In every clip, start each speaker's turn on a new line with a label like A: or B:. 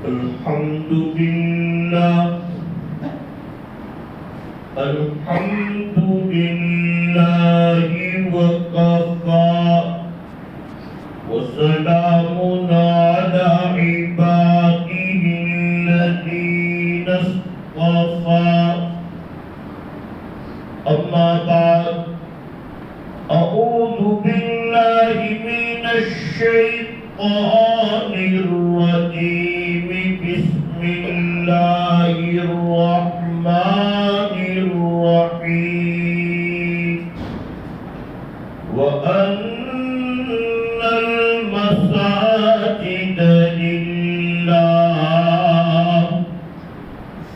A: الحمد لله الحمد لله وكفى وسلام على عباده الذين اصطفى أما بعد أعوذ بالله من الشيطان الرجيم بسم الله الرحمن الرحيم وأن المساجد لله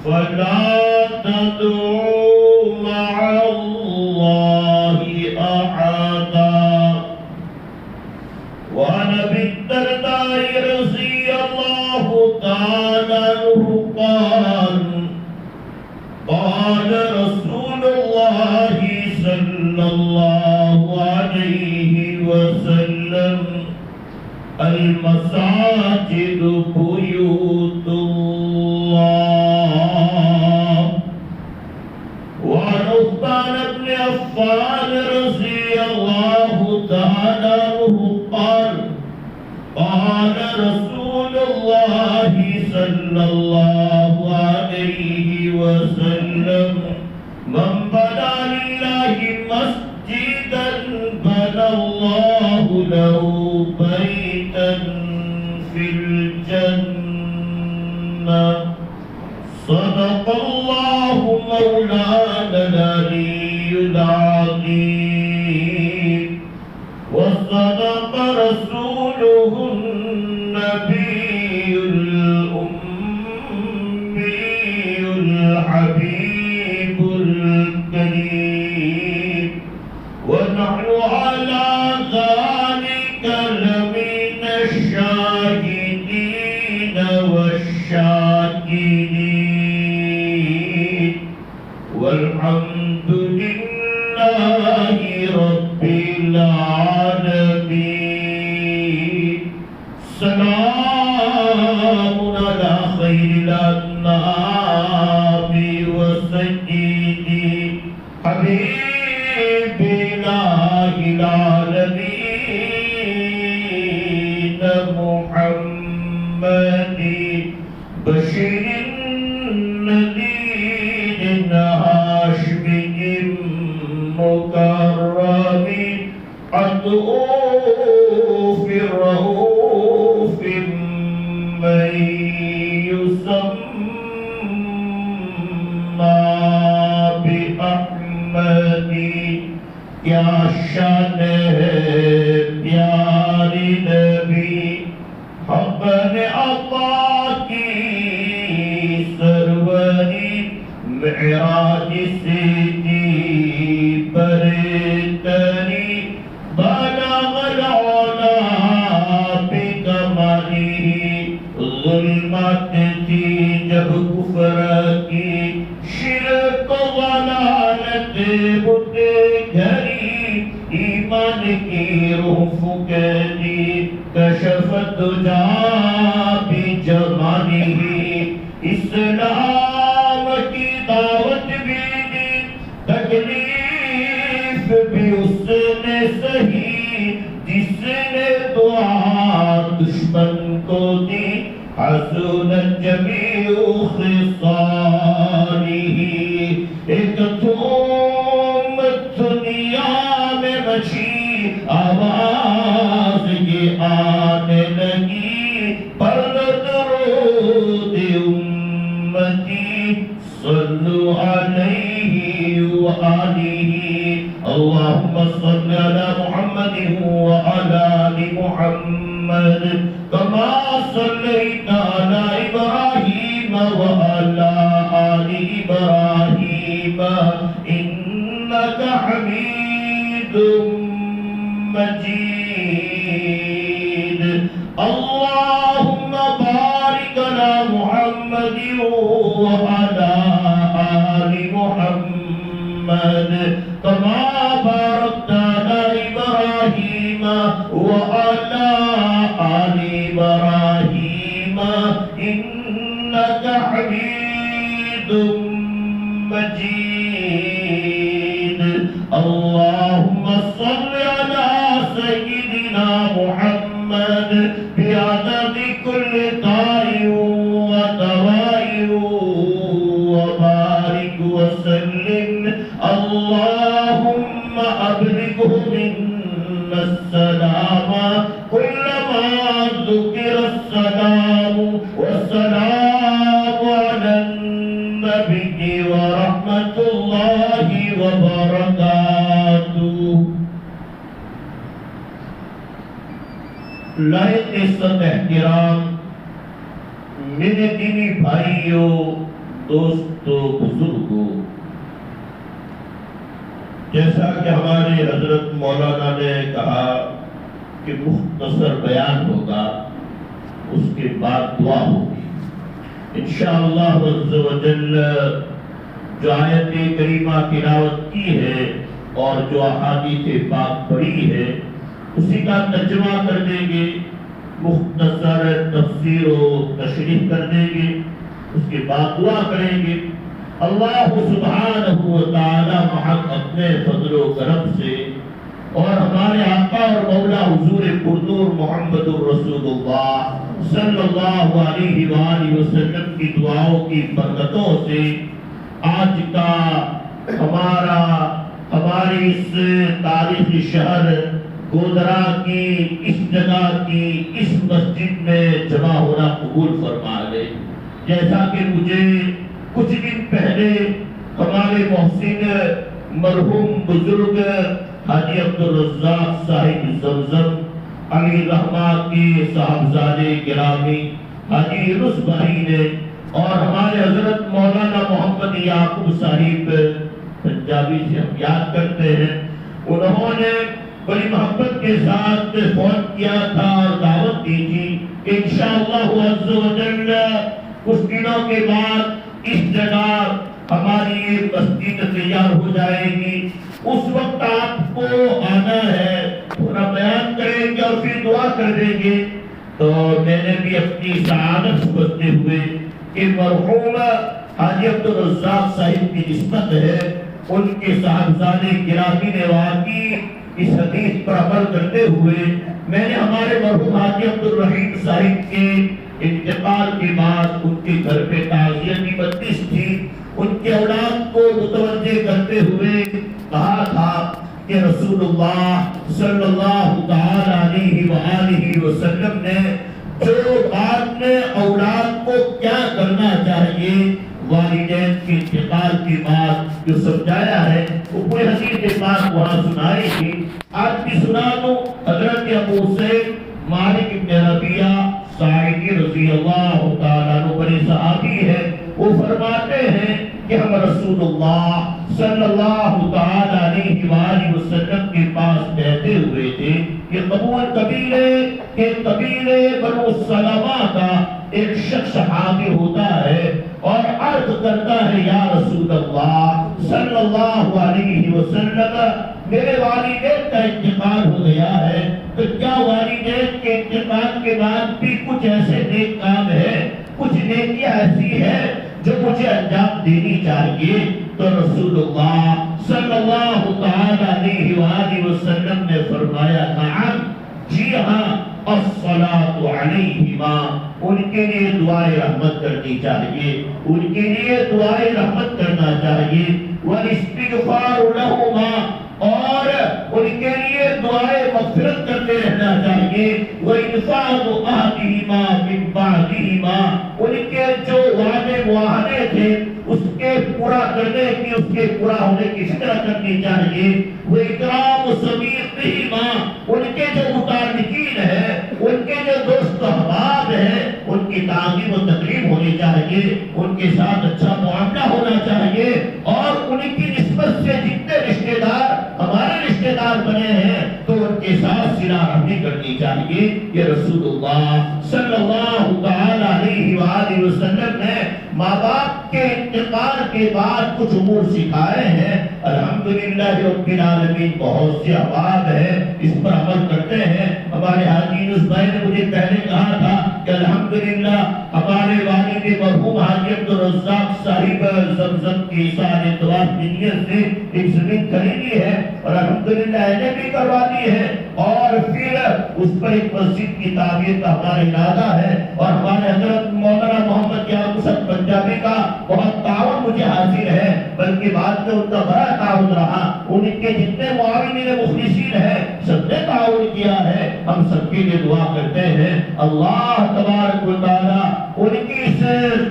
A: فلا تدعوا مع الله أحدا وعن أبي الدرداء رضي الله تعالى عنه قال قال رسول الله صلى الله عليه وسلم المساجد بيوت الله وعن عثمان بن عفان رضي الله تعالى عنه قال قال رسول الله صلى الله عليه وسلم من بنى لله مسجدا بنى الله له بيتا في الجنة صدق الله مولانا العلي العظيم وصدق رسوله النبي الأمي الحبيب الكريم ونحن على ذلك لمن الشاهدين والشاكرين والحمد لله رب العالمين سلام على خير الأنام وسيدي حبيب الله العالمين محمد بشير نذير هاشمي مكرم عطوف رؤوف من يسمى بأحمد يا شان پیارے نبی حبن عطا کی سروری معراج سے دی برتری بلغ العلا بکمالہ ظلمت تھی جب کفر کی شرک ضلالت بت گھری ایمان کی روح پھکری کشفت دجا بجمالہ اسلام کی دعوت بھی دی تکلیف بھی اس نے سہی جس نے دعا دشمن کو دی حسنت جمیع خصالہ ایک دھوم دنیا میں مچھی آواز یہ آنے لگی پر درود امتی صلو علیہ وآلہ اللہم صلی علی محمد وعلی آل محمد کما صلیت علی ابراہیم وعلی آل ابراہیم انک حمید مجید اللہم بارک علی محمد وعلی آل محمد کما بارکت علی ابراہیم وعلی آل ابراہیم سيدنا محمد بعدد كل طائر وطائر وبارك وسلم اللهم أبلغه منا السلام كلما ذكر السلام والسلام على النبي ورحمة الله وبركاته. لائق عزت احترام میرے دینی بھائیوں، دوستوں، بزرگوں، جیسا کہ ہمارے حضرت مولانا نے کہا کہ مختصر بیان ہوگا، اس کے بعد دعا ہوگی انشاءاللہ عز و جل. جو آیت کریمہ تلاوت کی ہے اور جو احادیث پاک پڑھی ہے اسی کا ترجمہ کر دیں گے، مختصر تفسیر و تشریح کر دیں گے، اس کے بعد دعا کریں گے. اللہ سبحانہ و تعالی محق اپنے فضل و کرم سے اور ہمارے آقا اور مولا حضور پرنور محمد الرسول اللہ صلی اللہ علیہ وآلہ وسلم کی دعاؤں کی برکتوں سے آج کا ہماری اس تاریخی شہر گودرا کی اس جگہ کی اس مسجد میں جمع ہونا قبول فرما لے. جیسا کہ مجھے کچھ دن پہلے ہمارے محسن مرحوم بزرگ حاجی عبدالرزاق صاحب زمزم علی رحمہ کے صاحبزادے گرامی حاجی یونس بھائی نے اور ہمارے حضرت مولانا محمد یعقوب صاحب پنجابی سے ہم یاد کرتے ہیں، انہوں نے بڑی محبت کے ساتھ فون کیا تھا اور دعوت دی تھی کہ انشاءاللہ عز و جل کچھ دنوں کے بعد اس جگہ ہماری مسجد تیار ہو جائے گی، اس وقت آپ کو آنا ہے، تھوڑا بیان کریں گے اور پھر دعا کر دیں گے. تو میں نے بھی اپنی سعادت سمجھتے ہوئے کہ مرحوم حاجی عبدالرزاق صاحب کی نسبت ہے، ان کے صاحبزادے گرامی نے واقعی اس حدیث پر عمل کرتے ہوئے میں نے ہمارے مرحوم حاجی عبدالرحیم صاحب کے انتقال کے بعد ان کے گھر پہ تعزیہ کی مجلس تھی، ان کے اولاد کو متوجہ کرتے ہوئے کہا تھا کہ رسول اللہ صلی اللہ تعالی علیہ وآلہ وسلم نے جو بعد میں اولاد کو کیا کرنا چاہیے والدین کے انتقال کے بعد جو سمجھایا ہے وہ پورے حدیث پاک وہاں سنائی تھی. آج بھی سنا دوں. حضرت ابو سعید مالک بن ربیعہ ساعدی رضی اللہ تعالیٰ عنہ بڑے صحابی ہے، وہ فرماتے ہیں کہ ہم رسول اللہ صلی اللہ تعالی علیہ وآلہ وسلم کے پاس بیٹھے ہوئے تھے کہ قبول قبیلے بنو سلمہ کا ایک شخص حاضر ہوتا ہے اور عرض کرتا ہے یا رسول اللہ صلی اللہ علیہ وسلم میرے والدین کا انتقال ہو گیا ہے، تو کیا والدین کے انتقال کے بعد بھی کچھ ایسے نیک کام ہے، کچھ نیکیاں ایسی ہے جو مجھے انجام دینی چاہیے؟ تو رسول اللہ صلی اللہ تعالی علیہ وآلہ وسلم نے فرمایا نعم، جی ہاں، الصلاۃ علیہما، ان کے لیے دعائے رحمت کرنی چاہیے، ان کے لیے دعائے رحمت کرنا چاہیے، والاستغفار لہما، اور ان کے لیے دعائے مغفرت کرتے رہنا چاہیے، وَإِنْفَاذُ أَهْدِهِمَا مِنْ بَعْدِهِمَا، ان کے جو وعدے معاہدے تھے اس کے پورا کرنے کی، اس کے پورا ہونے کی فکر کرنی چاہیے، وَإِكْرَامُ صَدِيقِهِمَا، ان کے جو متعلقین ہیں، ان کے جو دوست احباب ہیں، ان کی تعظیم و تکریم ہونی چاہیے، ان کے ساتھ اچھا معاملہ ہونا چاہیے، اور ان کی نسبت سے جتنے رشتے دار ہمارے رشتے دار بنے ہیں تو ان کے ساتھ صلہ رحمی کرنی چاہیے. یہ رسول اللہ صلی اللہ تعالی علیہ وآلہ وسلم نے ماں باپ کے انتقال کے بعد کچھ امور سکھائے ہیں. الحمدللہ رب العالمین بہت سے احباب ہیں اس پر عمل کرتے ہیں. ہمارے حاجی یونس بھائی نے مجھے پہلے کہا تھا کہ الحمدللہ ہمارے والد مرحوم حاجی عبدالرزاق صاحب زمزم کی سال اتوار کی نیت سے ایک زمین خریدی ہے اور الحمدللہ انہیں بھی کروا دی ہے، اور پھر اس پر ایک مسجد کی تعمیر کا ہمارا ارادہ ہے، اور ہمارے حضرت مولانا محمد یعقوب حسن پنجابی کا بہت تعاون مجھے حاصل ہے، بلکہ بعد میں ان کا بڑا تعاون رہا، ان کے جتنے معاونین مخلصین ہیں سب نے تعاون کیا ہے، ہم سب کے لیے دعا کرتے ہیں اللہ تبارک و تعالی ان کی اس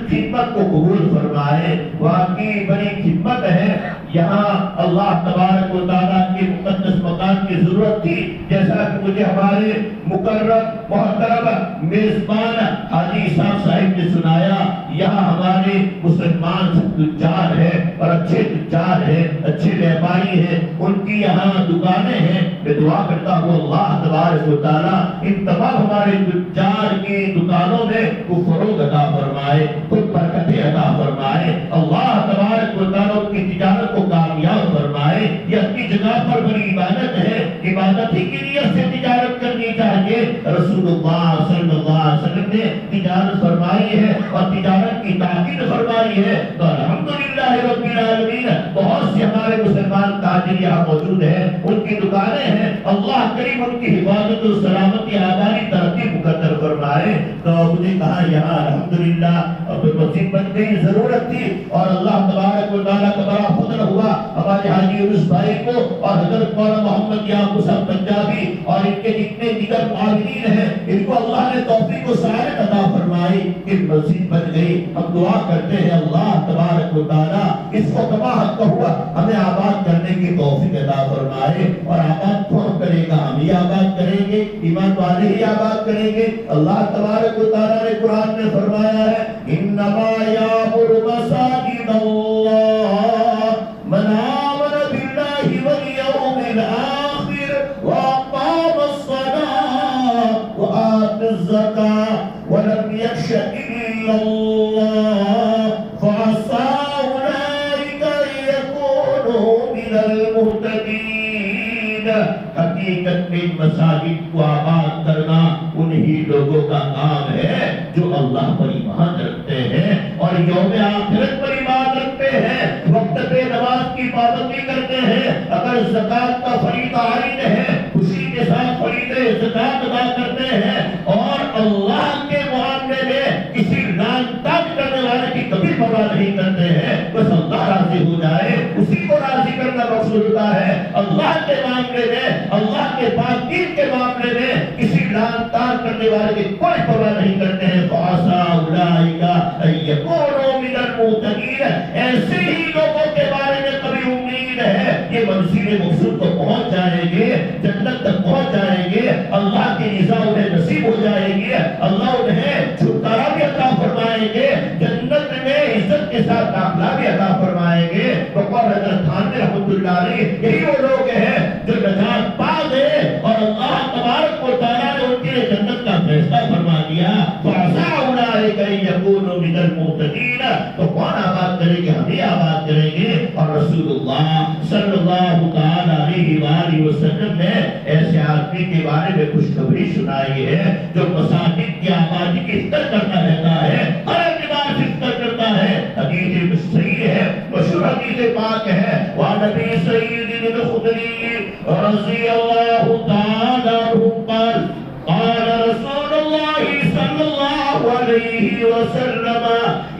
A: خدمت کو قبول فرمائے، واقعی بڑی خدمت ہے۔ یہاں اللہ تبارک و تعالیٰ کے مقدس مکان کی ضرورت تھی، جیسا کہ مجھے ہمارے مکرم محترم میزبان حاجی صاحب صاحب نے سنایا، یہاں ہمارے مسلمان تجار ہیں اور اچھے تجار ہیں، اچھے بیپاری ہیں، ان کی یہاں دکانیں ہیں۔ میں دعا کرتا ہوں اللہ تبارک و تعالیٰ ان تمام ہمارے تجار کی دکانوں میں وہ فروغ عطا فرمائے، خود برکتیں عطا فرمائے، اللہ تبارک و تعالیٰ ان کی تجارت کو کامیاب فرمائے۔ یہ اپنی جگہ پر بڑی عبادت ہے، عبادت ہی کی نیت سے تجارت کرنی چاہیے۔ رسول اللہ صلی اللہ علیہ وسلم نے تجارت فرمائی ہے اور تجارت کی تاکید فرمائی ہے، تو الحمدللہ رب العالمین بہت سے ہمارے مسلمان تاجر یہاں موجود ہیں، ان کی دکانیں ہیں، اللہ کریم ان کی حفاظت و سلامتی آبادی ترقی مقدر فرمائے۔ تو مجھے کہا یہاں الحمدللہ مسجد بن گئی، ضرورت تھی، اور اللہ تبارک و تعالیٰ کا بڑا فضل ہوا ہمارے حاجی یونس بھائی کو اور حضرت مولانا محمد یعقوب حسن پنجابی اور ان کے جتنے دیگر معاونین ہیں، ان کو اللہ نے توفیق و سعادت عطا فرمائی کہ مسجد بن گئی۔ ہم دعا کرتے ہیں اللہ تبارک و تعالیٰ اس کو کما حق کا ہوا ہمیں آباد کرنے کی توفیق عطا فرمائے، اور آباد کون کرے گا؟ ہم ہی آباد کریں گے، ایمان والے ہی آباد کریں گے۔ اللہ تبارک و تعالیٰ نے قرآن میں فرمایا ہے انما یامر مساجد اللہ من آمن باللہ والیوم الآخر واقام الصلاة وآت الزکاة ولم یخش الا اللہ فعسى اولئک ان یکونوا من المہتدین۔ حقیقت میں مساجد کو آباد کرنا انہی لوگوں کا کام ہے جو اللہ پر ایمان رکھتے ہیں اور یوم آخرت پر ایمان رکھتے ہیں، وقت پہ نماز کی پابندی کرتے ہیں، اگر زکوٰۃ کا فریضہ عائد ہے خوشی کے ساتھ فریضہ زکوٰۃ ادا کرتے ہیں، اور اللہ کے معاملے میں کسی لعن طاق کرنے والے کی کبھی پرواہ نہیں کرتے ہیں، بس اللہ راضی ہو جائے اسی کو راضی کرنا مقصود ہوتا ہے۔ اللہ کے معاملے میں، اللہ کے پاک دین کے معاملے میں کسی لعن طاق کرنے والے کی کوئی پرواہ نہیں کرتے ہیں۔ فَعَسَىٰ أُولَٰئِکَ أَن یَکُونُوا مِنَ الْمُہْتَدِینَ، ایسے ہی لوگوں کے بارے میں کبھی امید ہے یہ منزل مقصود کو پہنچ جائیں گے، جنت تک پہنچ جائیں گے، اللہ کی رضا انہیں نصیب ہو جائے گی، اللہ انہیں چھٹکارا بھی عطا فرمائیں گے، جنت میں عزت کے ساتھ داخلہ بھی عطا فرمائیں گے۔ بقول حضرت تھانوی رحمۃ اللہ علیہ یہی وہ لوگ ہیں جو نجات پا گئے اور اللہ تبارک و تعالیٰ نے ان کے لیے جنت کا فیصلہ فرما دیا۔ فَعَسَىٰ أُولَٰئِکَ أَن یَکُونُوا مِنَ الْمُہْتَدِینَ، تو کون آباد کرے گی؟ ہم ہی آباد کریں گے۔ اور رسول اللہ صلی اللہ تعالی علیہ وآلہ وسلم نے ایسے آدمی کے بارے میں خوشخبری سنائی ہے جو مساجد کی آبادی کی فکر کرتا رہتا ہے، ہر اعتبار سے فکر کرتا ہے۔ حدیث صحیح ہے، مشہور حدیث پاک ہے، وعن ابی سعید الخدری رضی اللہ تعالی عنہ قال قال رسول اللہ صلی اللہ علیہ وسلم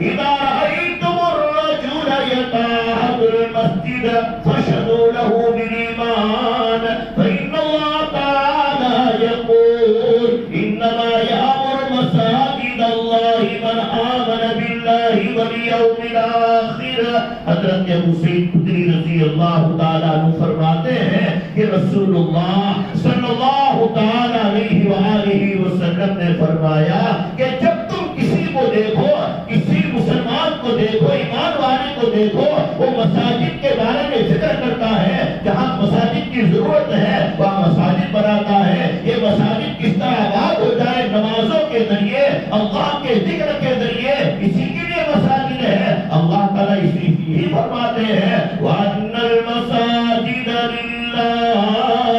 A: اذا رأيتم الرجل يتعهد المسجد فاشهدوا له بالإيمان فإن الله تعالى يقول إنما يأمر مساجد الله من آمن بالله واليوم الآخر۔ حضرت ابو سعید خدری رضی اللہ تعالیٰ عنہ فرماتے ہیں کہ رسول اللہ صلی اللہ تعالیٰ علیہ وآلہ وسلم نے فرمایا کہ جب تم کسی کو دیکھو، کسی مسلمان کو دیکھو، ایمان والے کو دیکھو، وہ مساجد کے بارے میں فکر کرتا ہے، جہاں مساجد کی ضرورت ہے وہاں مساجد بناتا ہے، یہ مساجد کس طرح آباد ہو جائے نمازوں کے ذریعے، اللہ کے ذکر کے ذریعے، اسی کے لیے مساجد ہے۔ اللہ تعالیٰ اسی ہی فرماتے ہیں وَأَنَّ الْمَسَاجِدَ لِلَّهِ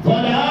A: فَلَا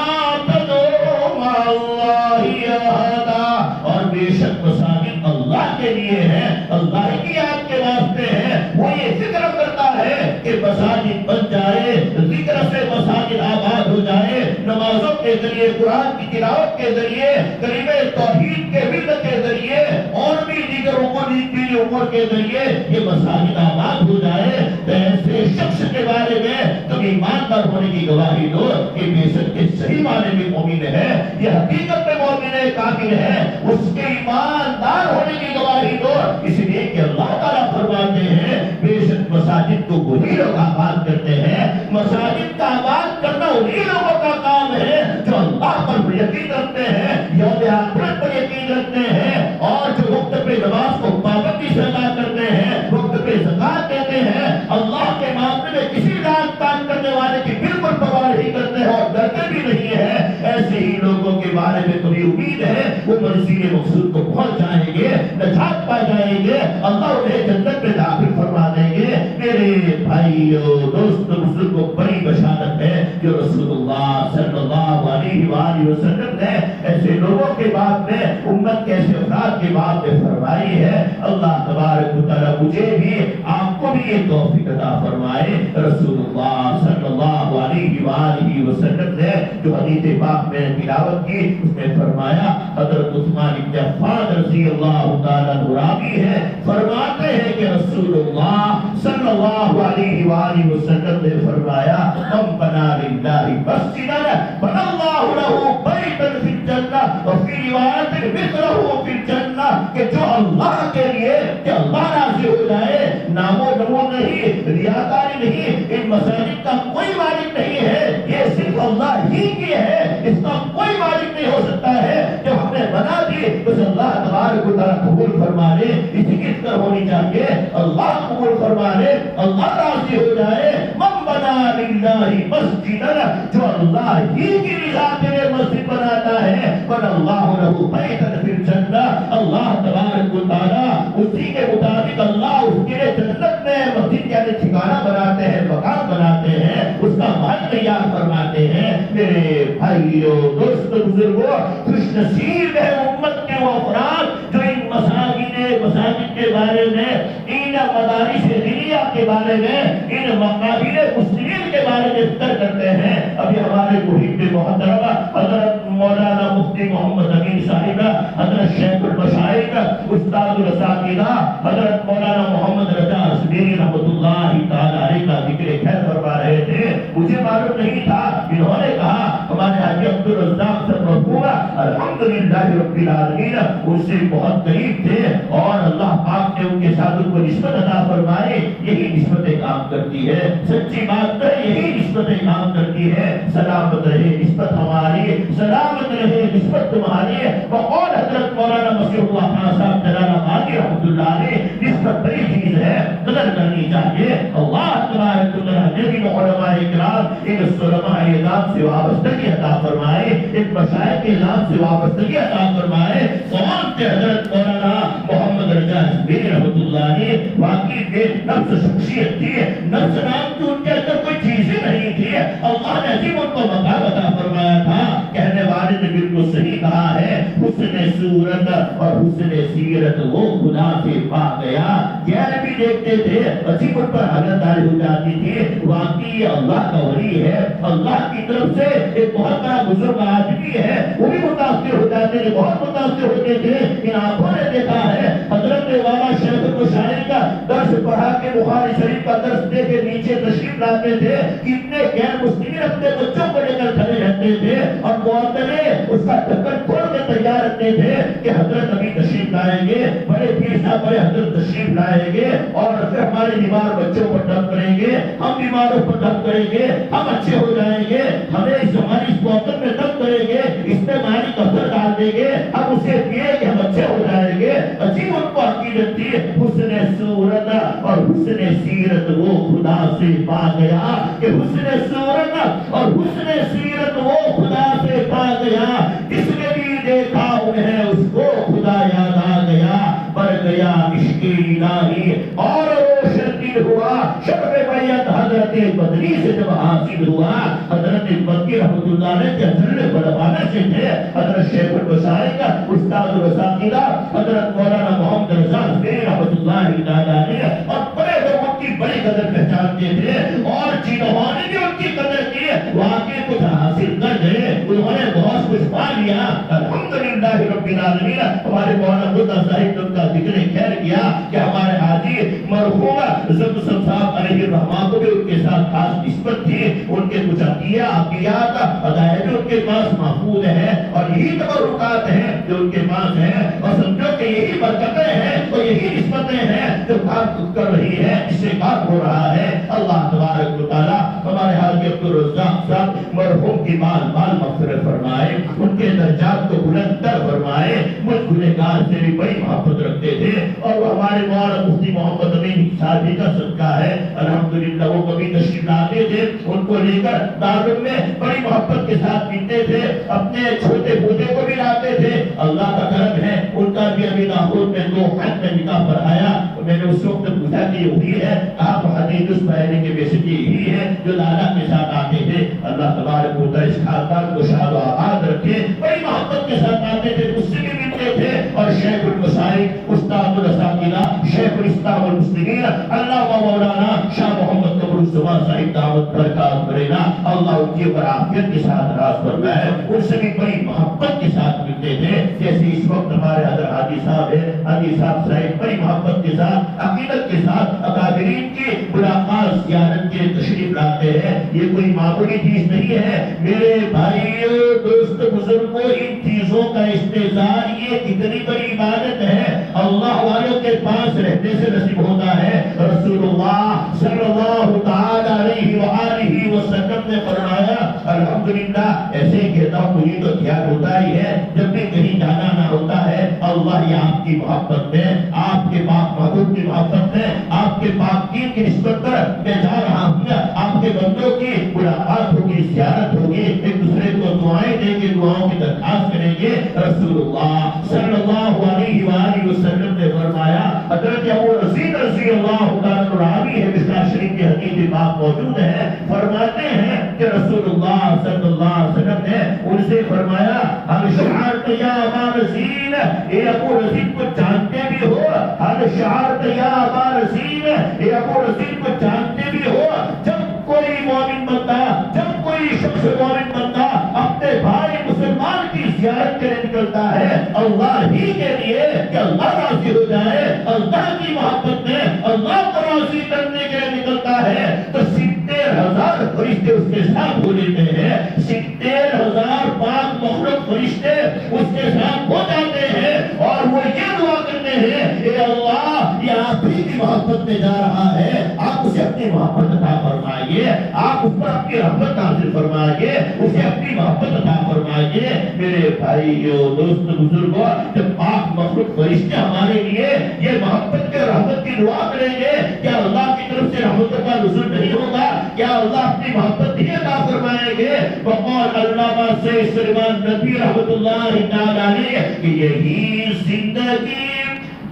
A: تَدْعُوا مَعَ اللَّهِ أَحَدًا، اور بے شک مساجد اللہ کے لیے ہے، اللہ کی یاد کے واسطے ہے، وہ یہ ذکر کرتا ہے کہ مساجد بن جائے، ذکر سے مساجد آباد ہو جائے، نمازوں کے ذریعے، قرآن کی تلاوت کے ذریعے، کلمہ توحید کے ورد کے ذریعے اور بھی دیگر امور کے ذریعے یہ مساجد آباد ہو جائے، تو ایسے شخص کے بارے میں تم ایماندار ہونے کی گواہی دو کہ بے شک کے صحیح معنی میں مومن ہے، یہ حقیقت میں مومن ہے، کامل ہے، اس کے ایماندار ہونے کی گواہی دو، اس لیے کہ اللہ تعالیٰ فرماتے ہیں بے شک مساجد کو وہی لوگ آباد کرتے ہیں، مساجد کا آباد کرنا انہی لوگوں کا کام ہے جو اللہ پر یقین رکھتے ہیں، یوم آخرت پر یقین رکھتے ہیں، اور جو وقت پہ نماز کو پابندی سے ادا کرتے ہیں، وقت پہ زکات دیتے ہیں، اللہ کے معاملے میں کسی ڈانٹ ٹانٹ کرنے والے کی بالکل پرواہ نہیں کرتے ہیں اور ڈرتے بھی نہیں ہیں، ایسے ہی لوگوں کے بارے میں تمہیں امید ہے وہ منزل مقصود کو پہنچ جائیں گے، نجات پا جائیں گے، اللہ انہیں جنت میں داخل فرما دیں گے۔ میرے بھائیو دوست بزرگ کو بڑی بشارت ہے جو رسول اللہ صلی اللہ علیہ وآلہ وسلم نے ایسے لوگوں کے باب میں، امت کے ایسے افراد کے باب میں فرمائی ہے۔ اللہ تبارک و تعالیٰ مجھے بھی آپ کو بھی یہ توفیق عطا فرمائے۔ رسول اللہ صلی اللہ علیہ وآلہ وسلم نے جو حدیث پاک میں تلاوت کی اس میں فرمایا، حضرت عثمان بن عفان رضی اللہ تعالیٰ عنہ راوی ہے، فرماتے ہیں کہ رسول اللہ صلی اللہ علیہ وآلہ وسلم نے فرمایا من بنا للہ مسجدا بنا اللہ لہ بیتا فی الجنہ وفی روایت مثلہ فی الجنہ، کہ جو اللہ کے لیے کہ اللہ راضی ہو جائے، نام و نمود نہیں، ریاکاری نہیں، ان مساجد کا کوئی مالک نہیں ہے، یہ صرف اللہ ہی کی ہے، اس کا کوئی مالک نہیں ہو سکتا ہے، جب ہم نے بنا دی تو اللہ تبارک و تعالیٰ قبول فرما لے، اسی کی فکر ہونی چاہیے، اللہ قبول فرما لے، اللہ راضی ہو جائے۔ من بنا للہ مسجدا، جو اللہ ہی کی رضا کے لیے مسجد بناتا ہے، بنا اللہ لہ بیتا فی الجنہ، اللہ تبارک و تعالیٰ اسی کے مطابق اللہ اس کے لیے جنت میں مسجد یعنی ٹھکانہ بناتے ہیں، مکان بناتے ہیں، اس کا مال تیار فرماتے ہیں۔ میرے بھائیو دوست بزرگوں، خوش نصیب ہے امت کے وہ افراد جو ان مساجد کے بارے میں، ان مدارس دینیہ کے بارے میں، ان مقابل مسلمین کے بارے میں فکر کرتے ہیں۔ ابھی ہمارے محب محترمہ حضرت مولانا مفتی محمد امین صاحب، حضرت شیخ المشائخ استاد الاساتذہ حضرت مولانا محمد رضا اصغری رحمۃ اللہ تعالی علیہ کا ذکر خیر فرما رہے تھے، مجھے معلوم نہیں تھا، انہوں نے کہا ہمارے حاجی عبد الرزاق صاحب مرحوم الحمدللہ رب العالمین ان سے بہت قریب تھے، اور اللہ پاک نے ان کے ساتھ ان کو نسبت عطا فرمائے، یہی نسبتیں کام کرتی ہے، سچی بات ہے، یہی نسبتیں کام کرتی ہے۔ سلامت رہے نسبت ہماری، سلامت رہے نسبت تمہاری، بقول حضرت مولانا مسیح اللہ خان صاحب جلال آبادی رحمۃ اللہ علیہ، نسبت بڑی چیز ہے، قدر کرنی چاہیے۔ اللہ تبارک و تعالیٰ نے بھی علماء اکرام ان علماء اعظام سے وابستگی عطا فرمائے، ان مشائخ اعظام سے وابستگی عطا فرمائے۔ قوم کے حضرت مولانا محمد رضا اصغری رحمۃ اللہ علیہ واقعی بے نفس شخصیت تھی، نفس نام کی ان کے اندر کوئی چیز ہی نہیں تھی، اللہ نے عظیم ان کو مقام عطا فرمایا تھا۔ کہنے والے نے بالکل صحیح کہا ہے، حسن صورت اور حسن سیرت وہ خدا سے پا گیا۔ جیل بھی دیکھتے تھے، عجیب ان پر حالت داری ہو جاتی تھی، واقعی یہ اللہ کا ولی ہے، اللہ کی طرف سے ایک بہت بڑا بزرگ آدمی ہے، وہ بھی متاثر ہو جاتے تھے، بہت متاثر ہوتے تھے۔ ان آنکھوں نے دیکھا ہے حضرت والا شیخ المشائخ کا درس پڑھا کے بخاری شریف کا درس دے کے نیچے تشریف لاتے تھے، کتنے غیر مسلمین اپنے بچوں کو لے کر کھڑے رہتے تھے اور معطلے اس کا ڈھکن کھول کے تیار رکھتے تھے کہ حضرت ابھی تشریف لائیں گے، بڑے پیر صاحب بڑے حضرت تشریف لائیں گے اور پھر ہمارے بیمار بچوں پر ڈھک کریں گے، ہم بیماروں پر ڈھک کریں گے، ہم اچھے ہو جائیں گے، ہمیں ہماری اس موقع میں ڈھک کریں گے، اس میں مالی کفر ڈال دیں گے، ہم اسے پیے کہ ہم اچھے ہو جائیں گے۔ عجیب ان کو عقیدت تھی، حسن صورت اور حسن سیرت وہ خدا سے پا گیا، کہ حسن صورت اور حسن سیرت وہ خدا سے پا گیا، جس نے بھی دیکھا انہیں اس کو خدا یاد آ گیا، بڑھ گیا عشق الہی اور روشن دل ہوا شب بیعت حضرت حالت بدنی سے جب حاصل ہوا، حضرت مکی رحمۃ اللہ علیہ کے جھلے بڑھوانے سے تھے، حضرت شیخ المشائخ کا استاد الاساتذہ حضرت مولانا محمد رضا زبیر رحمۃ اللہ تعالیٰ علیہ اور بڑے لوگ ان کی بڑی قدر پہچانتے تھے، اور جنہوں نے بھی ان کی قدر کی واقعی کچھ حاصل کر گئے، انہوں نے بہت کچھ پا لیا۔ الحمدللہ رب العالمین۔ ہمارے مولانا بلّہ صاحب نے ان کا ذکر خیر کیا کہ ہمارے حاجی مرحوم زمزم صاحب علیہ الرحمہ کو بھی ان کے ساتھ خاص نسبت تھی، ان کے کچھ عقیات عقائد ان کے پاس محفوظ ہے، اور یہی تبرکات ہیں جو ان کے پاس ہیں، اور سمجھو کہ یہی برکتیں ہیں اور یہی نسبتیں ہیں جو کام کر رہی ہے، جس سے کام ہو رہا ہے۔ اللہ تبارک و تعالیٰ ہمارے حاجی عبدالرزاق صاحب مرحوم کی بال مغفرت فرمائے، ان کے درجات کو بلند تر فرمائے، مجھ گنہگار سے بھی بڑی محبت رکھتے تھے، اور وہ ہمارے مولانا مفتی محمد امین صاحب کا صدقہ ہے، الحمدللہ وہ کبھی تشریف لاتے تھے، ان کو لے کر دارالعلوم میں بڑی محبت کے ساتھ ملتے تھے، اپنے چھوٹے پوتے کو بھی لاتے تھے۔ اللہ کا کرم ہے، ان کا بھی ابھی لاہور میں 2 حج میں نکاح پڑھایا، میں نے اس وقت پوچھا کہ یہ وہی ہے، آپ حدیث اس پہلے کے بیسک یہی ہے جو لالا کے ساتھ آتے تھے۔ اللہ تبارک و تعالیٰ اس خاندان کو شاد و آباد رکھے، بڑی محبت کے ساتھ آتے تھے، مجھ سے بھی ملتے تھے، اور شیخ المشائخ استاد الاساتذہ شیخ الاسلام والمسلمین علامہ مولانا شاہ محمد قمر الزمان صاحب دعوت برکات کرینا، اللہ ان کی برعافیت کے ساتھ راز فرمائے، ان سے بھی بڑی محبت کے ساتھ ملتے تھے، جیسے اس وقت ہمارے حضرت حاجی صاحب ہے، حاجی صاحب بڑی محبت کے ساتھ عقیدت کے ساتھ اکابرین کی ملاقات زیارت کے تشریف لاتے ہیں۔ یہ کوئی معمولی چیز نہیں ہے میرے بھائیو دوست بزرگوں، ان چیزوں کا استحضار یہ کتنی بڑی عبادت ہے، اللہ والوں کے پاس رہنے سے نصیب ہوتا ہے۔ رسول اللہ صلی اللہ تعالی علیہ وآلہ وسلم نے فرمایا، الحمدللہ ایسے ہی کہتا ہوں، مجھے تو دھیان ہوتا ہی ہے جب بھی کہیں جانا نہ ہوتا ہے، اللہ یہ آپ کی محبت میں، آپ کے پاک محبوب کی محبت میں، آپ کے پاک دین کی نسبت پر میں جا رہا ہوں، آپ کے بندوں کی ملاقات ہوگی، زیارت ہوگی، ایک دوسرے کو دعائیں دیں گے، دعاؤں کی درخواست کریں گے۔ رسول اللہ صلی اللہ علیہ وآلہ وسلم نے فرمایا، حضرت ابو رزین رضی اللہ عنہ راوی ہے، مشکوٰۃ شریف کی حدیث پاک موجود ہے، فرماتے ہیں کہ رسول اللہ صلی اللہ علیہ وسلم نے ان سے فرمایا، ہل شعرت یا ابا رزین، اے ابو رزین کو جانتے بھی ہو، ہل شعرت یا ابا رزین، اے ابو رزین کو جانتے بھی ہو، جب کوئی مومن بندہ، جب کوئی شخص مومن بندہ اپنے بھائی مسلمان کی زیارت کرنے نکلتا ہے اللہ ہی کے لیے کہ اللہ راضی ہو جائے، اللہ کی محبت میں اللہ کو راضی کرنے کے لیے نکلتا ہے، تو 70,000 فرشتے اس کے ساتھ ہو لیتے ہیں، 70,000 پاک مخلوق فرشتے اس کے ساتھ ہو جاتے ہیں، اور وہ یہ دعا کرتے ہیں، اے اللہ یہ آپ ہی کی محبت میں جا رہا ہے، آپ اسے اپنی محبت عطا فرمائیے، آپ اس پر اپنی رحمت نازل فرمائیے، اسے اپنی محبت عطا فرمائیے۔ میرے بھائیو دوست بزرگوں، جب پاک مخلوق فرشتے ہمارے لیے یہ محبت کے رحمت کی دعا کریں گے، کیا اللہ کی طرف سے رحمتوں کا نزول نہیں ہوگا؟ کیا اللہ اپنی محبت نہیں عطا فرمائیں گے؟ وقال علامہ سید سلیمان ندوی رحمۃ اللہ تعالی علیہ کہ یہی زندگی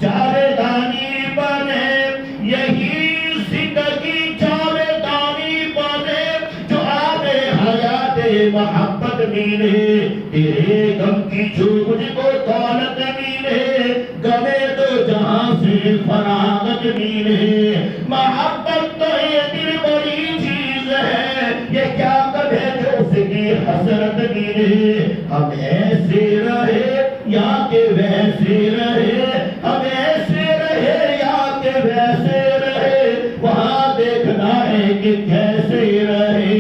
A: جاویدانی بنے، یہی زندگی جاویدانی بنے، جو آب حیات محبت ملے، تیرے غم کی جو مجھ کو دولت ملے، غمے دو جہاں سے فراغت ملے، محبت تو یہ دل بڑی چیز ہے، یہ کیا کب ہے جو اس کی حسرت ملے، ہم ایسے رہے یا کہ ویسے رہے، ہم ایسے رہے یا کہ ویسے رہے، وہاں دیکھنا ہے کہ کیسے رہے،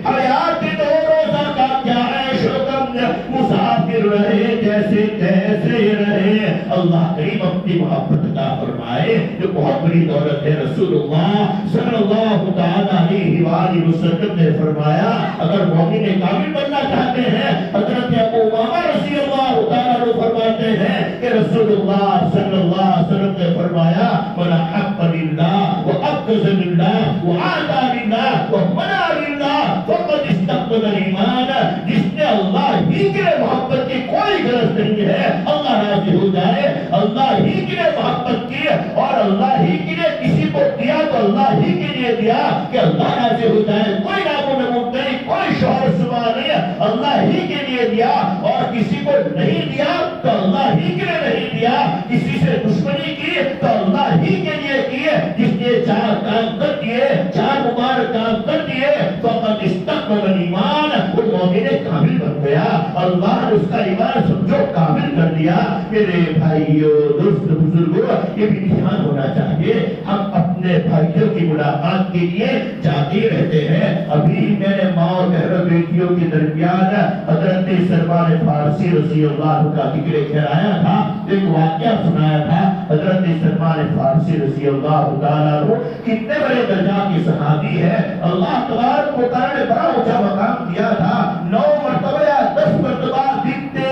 A: حیات دو روزہ کا کیا عیش و غم، مسافر رہے جیسے تیسے رہے۔ اللہ کریم اپنی محبت عطا فرمائے جو بہت بڑی دولت ہے۔ رسول اللہ صلی اللہ تعالی علیہ وآلہ وسلم نے فرمایا، اگر مومن کامل بننا چاہتے ہیں، حضرت ابو امامہ رضی اللہ تعالیٰ عنہ فرماتے ہیں کہ رسول اللہ صلی اللہ علیہ وسلم نے فرمایا، من احب للہ وابغض للہ وعادى للہ ومنع للہ فقد استقبل الایمان، جس نے اللہ ہی کے محبت کی کوئی غرض نہیں ہے، اللہ راضی ہو جائے، اللہ ہی کے لیے محبت کی اور اللہ ہی کے لیے کسی کو دیا تو اللہ ہی کے لیے دیا کہ اللہ راضی ہو جائے، کوئی نام و نمود نہیں، کوئی شوہر سما نہیں، اللہ ہی کے لیے دیا، اور کسی کو نہیں دیا تو اللہ ہی کے لیے نہیں دیا، کسی سے دشمنی کی تو اللہ ہی کے لیے کی، جس نے 4 کام کر دیے، 4 مبارک کام کر دیے، فقط استقبل ایمان، وہ مومن کامل بن گیا، اللہ نے اس کا ایمان سمجھو کامل کر دیا۔ میرے بھائیوں، دوست بزرگوں، یہ بھی دھیان ہونا چاہیے، ہم اپنے بھائیوں کی ملاقات کے لیے جاتے رہتے ہیں۔ ابھی میں نے ماں اور بہن بیٹیوں کے درمیان حضرت سلمان فارسی رضی اللہ کا ذکر کرایا تھا، ایک واقعہ سنایا تھا۔ حضرت سلمان فارسی رضی اللہ تعالیٰ عنہ کتنے بڑے درجہ کے صحابی ہے، اللہ تبارک و تعالیٰ نے بڑا اونچا مقام دیا تھا، 9 مرتبہ یا 10 مرتبہ بکتے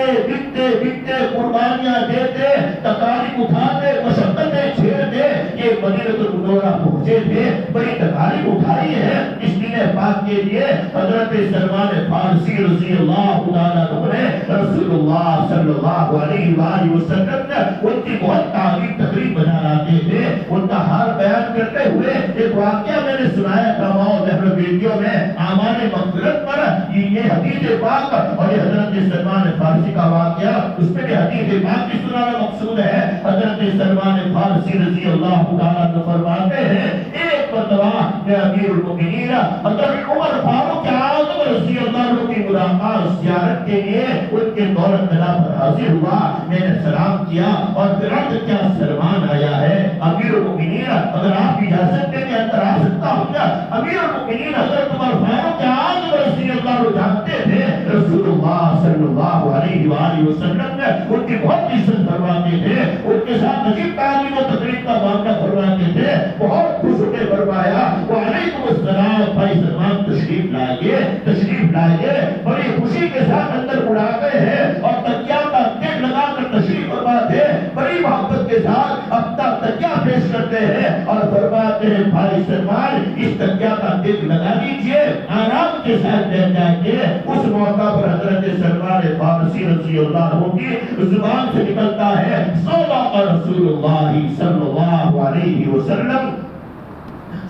A: قربانیاں دیتے، تکالیف اٹھاتے، مشقتیں جھیلتے، یہ مدینہ المنورہ پہنچے تھے، بڑی تکالیف اٹھائی ہے اس دین پاک کے لیے۔ حضرت سلمان فارسی رضی اللہ تعالیٰ عنہ نے رسول اللہ صلی اللہ علیہ وآلہ وسلم نے ان کی بہت تعلیم تقریب بنا لاتے تھے، ان کا حال بیان کرتے ہوئے ایک واقعہ میں نے سنایا تھا ماں بہن بیٹیوں میں اعمال مغفرت پر، یہ حدیث پاک اور یہ حضرت سلمان فارسی کا واقعہ، اس میں بھی حدیث پاک کی سنانا مقصود ہے۔ حضرت سلمان فارسی رضی اللہ تعالیٰ عنہ فرماتے ہیں، ایک مرتبہ میں امیر المؤمنین حضرت عمر فاروق اعظم رضی اللہ عنہ کی ملاقات زیارت کے لیے ان کے دولت قلعہ پر حاضر ہوا، میں نے سلام کیا اور پھر کیا سلمان آیا ہے، امیر المؤمنین اگر آپ اجازت دیں میں اندر آ سکتا ہوں کیا؟ امیر المؤمنین حضرت عمر فاروق اعظم رضی اللہ عنہ جانتے تھے رسول اللہ صلی اللہ علیہ وآلہ وسلم نے ان کی بہت عزت فرماتے تھے، ان کے ساتھ عجیب تعلیم و تقریب کا معاملہ فرماتے تھے، بہت خوش ہو کے فرمایا وعلیکم السلام بھائی سلمان تشریف لائیے، بڑی خوشی کے ساتھ اندر بلاتے ہیں اور تکیہ کا تیگ لگا کر تشریف فرماتے ہیں، بڑی محبت کے ساتھ اپنا تکیہ پیش کرتے ہیں اور فرماتے ہیں بھائی سلمان اس تکیہ کا تیگ لگا لیجئے، آرام کے ساتھ بیٹھ جائیے۔ اس موقع پر حضرت سلمان فارسی رضی اللہ عنہ کی زبان سے نکلتا ہے صدق رسول اللہ صلی اللہ علیہ وسلم،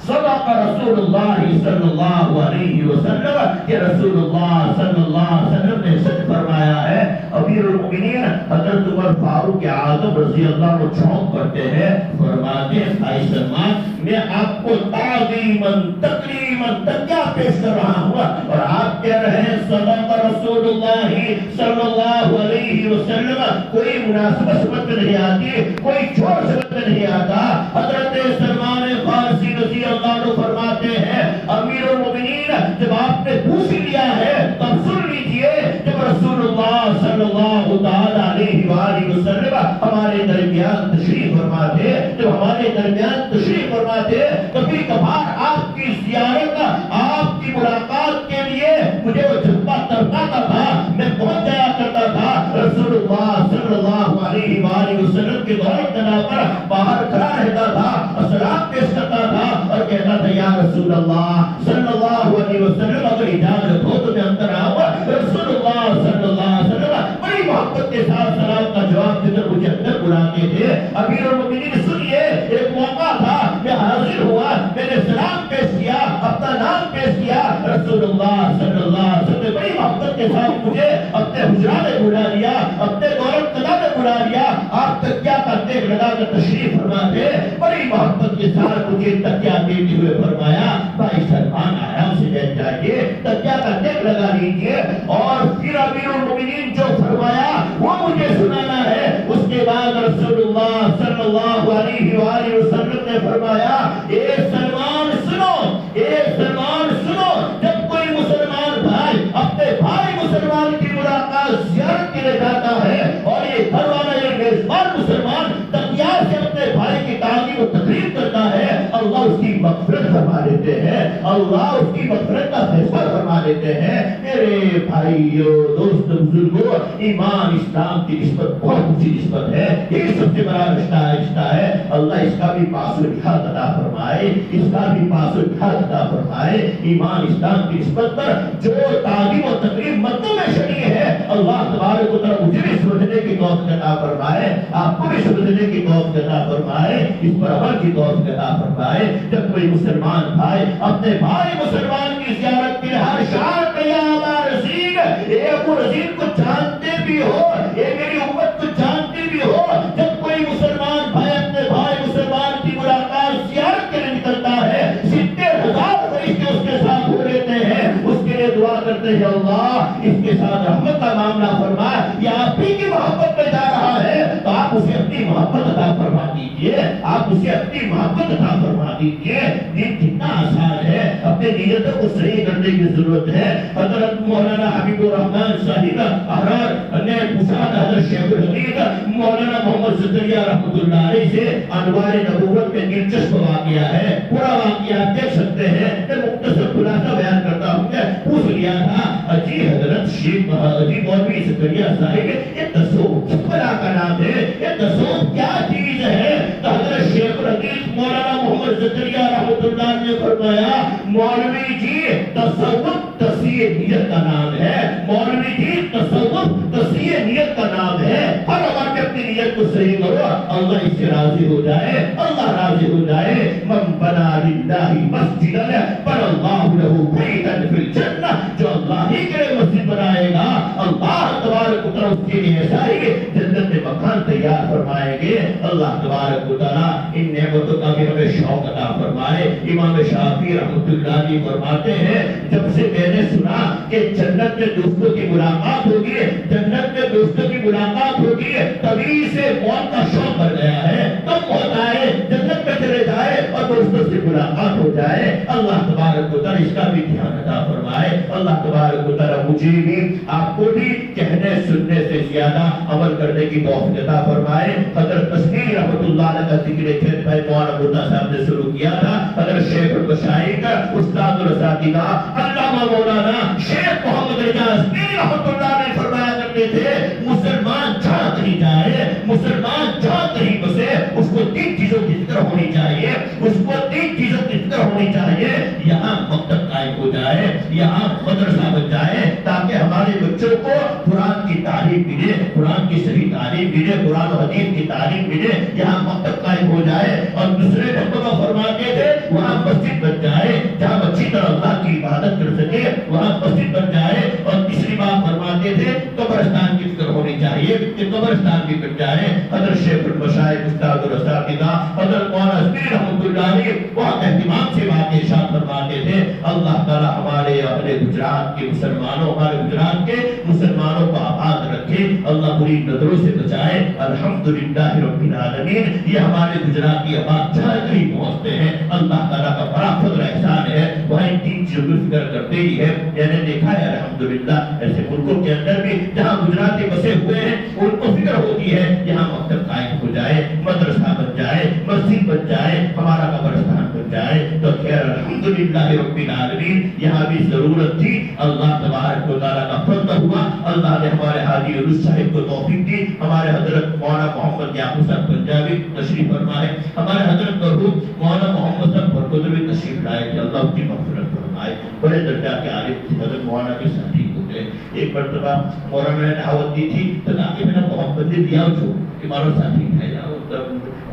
A: صدق رسول اللہ صلی اللہ علیہ وسلم، کہ رسول اللہ صلی اللہ علیہ وسلم نے سچ فرمایا ہے۔ امیر المؤمنین حضرت عمر فاروق اعظم رضی اللہ عنہ چونک کرتے ہیں، فرماتے ہیں بھائی سلمان میں آپ کو تعظیماً تکریماً تکیہ پیش کر رہا ہوں اور آپ کہہ رہے ہیں صدق رسول اللہ صلی اللہ علیہ وسلم، کوئی مناسبت سمجھ میں نہیں آتی، کوئی چھوڑ سمجھ میں نہیں آتا۔ حضرت سلمان فارسی رضی اللہ عنہ فرماتے ہیں امیر المؤمنین جب آپ نے پوچھ لیا ہے تب سن لیجئے، جب رسول اللہ صلی اللہ تعالی علیہ وآلہ وسلم ہمارے درمیان تشریف فرماتے، جب ہمارے درمیان تشریف فرماتے، کبھی کبھار آپ کی زیارت، آپ کی ملاقات کے لیے مجھے وہ جذبہ ترکاتا تھا، میں پہنچ جایا کرتا تھا، رسول اللہ صلی اللہ علیہ وآلہ وسلم کے دولت قلعہ پر باہر کھڑا رہتا تھا، سلام پیش کرتا تھا اور کہتا تھا یا رسول اللہ صلی اللہ علیہ وسلم اگر اجازت ہو تو میں اندر آؤں۔ رسول اللہ صلی اللہ علیہ وسلم بڑی محبت کے ساتھ سلام کا جواب دے کر مجھے اندر بلاتے تھے۔ امیر المؤمنین سنیے، ایک موقع تھا میں حاضر ہوا، میں نے سلام پیش کیا، اپنا نام پیش کیا، رسول اللہ صلی اللہ علیہ وسلم نے بڑی محبت کے ساتھ مجھے اپنے حجرہ میں بلا لیا، اپنے دولت قلعہ میں بلا لیا، آپ تکیہ کا تیگ لگا کر تشریف فرماتے، بڑی محبت کے ساتھ مجھے تکیہ دیتے ہوئے فرمایا بھائی سلمان آرام سے بیٹھ جائیے، تکیہ کا تیگ لگا لیجئے، اور پھر امیر المؤمنین جو فرمایا وہ مجھے سنانا ہے۔ اس کے بعد رسول اللہ صلی اللہ علیہ وآلہ وسلم نے فرمایا اے سلمان سنو، اے سلمان سنو، جب کوئی مسلمان بھائی اپنے بھائی مسلمان کی ملاقات زیارت کے لیے جاتا ہے اور یہ گھر والا یہ میزبان مسلمان تکیہ سے اپنے بھائی کی تعظیم و تقریب کرتا ہے، اللہ اس کی مغفرت فرما دیتے ہیں، اللہ اس کی مغفرت کا فیصلہ فرما دیتے ہیں۔ میرے میرے بھائیو دوست بزرگوں، ایمان اسلام کی نسبت بہت اونچی نسبت ہے، یہ سب سے بڑا رشتہ ہے۔ اللہ اس کا بھی پاس و بحال عطا فرمائے، اس کا بھی پاس و بحال عطا فرمائے۔ ایمان اسلام کی نسبت پر جو تعلیم و تقریب مردوں میں شریع ہے، اللہ تبارک و تعالی مجھے بھی سمجھنے کی توفیق عطا فرمائے، آپ کو بھی سمجھنے کی توفیق عطا فرمائے، اس پر عمل کی توفیق عطا فرمائے۔ جب کوئی مسلمان بھائی اپنے بھائی مسلمان کی زیارت کے لیے ہر شان میں یا ابا رزین، اے ابو رزین کو جانتے بھی ہو، اے میری امت کو جانتے بھی ہو، جب کوئی مسلمان بھائی اپنے بھائی مسلمان کی ملاقات زیارت کے لیے نکلتا ہے، 70,000 فرشتے اس کے ساتھ ہو لیتے ہیں، اس کے لیے دعا کرتے ہیں اللہ اس کے ساتھ رحمت کا معاملہ فرما، یہ آپ ہی کی محبت میں جا رہا ہے تو آپ اسے اپنی محبت عطا فرما دیجئے، آپ اسے اپنی محبت عطا فرما دیجئے۔ دین کتنا آسان ہے، اپنے نیتوں کو صحیح کرنے کی ضرورت ہے۔ حضرت مولانا حبیب الرحمن صاحب احرار نے پوچھا حضرت شیخ الحدیث مولانا محمد زکریا رحمۃ اللہ علیہ سے انوار نبوت میں دلچسپ واقعہ ہے، پورا واقعہ آپ دیکھ سکتے ہیں، میں مختصر خلاصہ بیان کرتا ہوں۔ پوچھ لیا تھا جی حضرت شیخ جی مولوی زکریا صاحب یہ تصوف کس بلا کا نام ہے، یہ تصوف کیا چیز ہے؟ تو حضرت شیخ الحدیث مولانا محمد زکریا رحمۃ اللہ نے فرمایا مولوی جی تصوف تصحیح نیت کا نام ہے، مولوی جی تصوف تصحیح نیت کا نام ہے۔ ہر وقت اپنی نیت کو صحیح کرو، اللہ اس سے راضی ہو جائے، اللہ راضی ہو جائے۔ من بنا للہ مسجدا بنى اللہ لہ بیتا فی الجنہ، جو اللہ ہی کے لیے مسجد بنائے گا اللہ تبارک و تعالی اس کے لیے ایسا ہی جنت میں مکان تیار فرمائیں گے۔ اللہ تبارک و تعالی ان نعمتوں کا بھی ہمیں شوق عطا فرمائے۔ امام شافعی رحمۃ اللہ علیہ فرماتے ہیں جب سے میں نے سنا کہ جنت میں دوستوں کی ملاقات ہوگی، جنت میں دوستوں کی ملاقات ہوگی، تبھی سے موت کا شوق بڑھ گیا ہے۔ کب موت آئے جنت میں چلے جائے اور دوستوں سے ملاقات ہو جائے۔ اللہ تبارک و تعالی اس کا بھی دھیان عطا فرمائے۔ اللہ تبارک و تعالی مجھے بھی آپ کو بھی کہنے سننے سے زیادہ عمل کرنے کی توفیق عطا فرمائے۔ حضرت تسلیم رحمۃ اللہ علیہ کا ذکر ہے بھائی مولانا مرتضیٰ صاحب نے شروع کیا تھا۔ حضرت شیخ المشائخ استاد الاساتذہ علامہ مولانا شیخ محمد رضا ازمیر رحمۃ اللہ نے فرمایا کرتے تھے مسلمان جہاں کہیں جائے، مسلمان جہاں کہیں بسے، اس کو 3 چیزوں کی فکر ہونی چاہیے، اس کو 3 چیزوں کی فکر ہونی چاہیے۔ یہاں مکتب قائم ہو جائے، یہاں مدرسہ بن جائے تاکہ ہمارے بچوں کو قرآن کی تعلیم ملے، قرآن کی صحیح تعلیم ملے، قرآن و حدیث کی تعلیم ملے، یہاں مکتب قائم ہو جائے۔ اور دوسرے نمبر فرماتے تھے وہاں مسجد بن جائے جہاں اچھی طرح اللہ کی عبادت کر سکے، وہاں مسجد بن جائے۔ اور تیسری بات فرماتے تھے قبرستان کی فکر ہونی چاہیے کہ قبرستان بھی بن جائے۔ حضرت شیخ المشائخ استاد الاساتذہ حضرت مولانا ازمیر رحمۃ اللہ علیہ بہت اہتمام سے بات ارشاد فرماتے تھے اللہ تعالی ہمارے اہل گجرات کے مسلمانوں، ہمارے گجرات کے مسلمانوں کو آباد رکھے، اللہ بری نظروں سے بچائے۔ الحمدللہ رب العالمین۔ یہ ہمارے گجراتی آباد جہاں کہیں پہنچتے ہیں اللہ تعالیٰ کا بڑا فضل احسان ہے، وہاں 3 چیزوں کی فکر کرتے ہی ہے۔ میں نے دیکھا ہے الحمدللہ ایسے ملکوں کے اندر بھی جہاں گجراتی بسے ہوئے ہیں ان کو فکر ہوتی ہے یہاں مکتب قائم ہو جائے، مدرسہ بن جائے، مسجد بن جائے، ہمارا قبرستان بن جائے۔ تو خیر الحمدللہ رب العالمین یہاں بھی ضرورت تھی، اللہ تبارک و تعالیٰ کا فضل ہوا، اللہ نے ہمارے حاجی عروس صاحب کو توفیق دی، ہمارے حضرت مولانا محمد یعقوب صاحب پنجابی تشریف فرمائے، ہمارے حضرت مرحوم مولانا محمد صاحب برکت بھی تشریف لائے کہ اللہ کی مغفرت فرمائے۔ بڑے درجہ کے عالم تھے، حضرت مولانا کے ساتھی ہوتے۔ ایک مرتبہ مولانا نے دعوت دی تھی تو تاکہ میں نے محمد نے دیا جو کہ مارو ساتھی ہے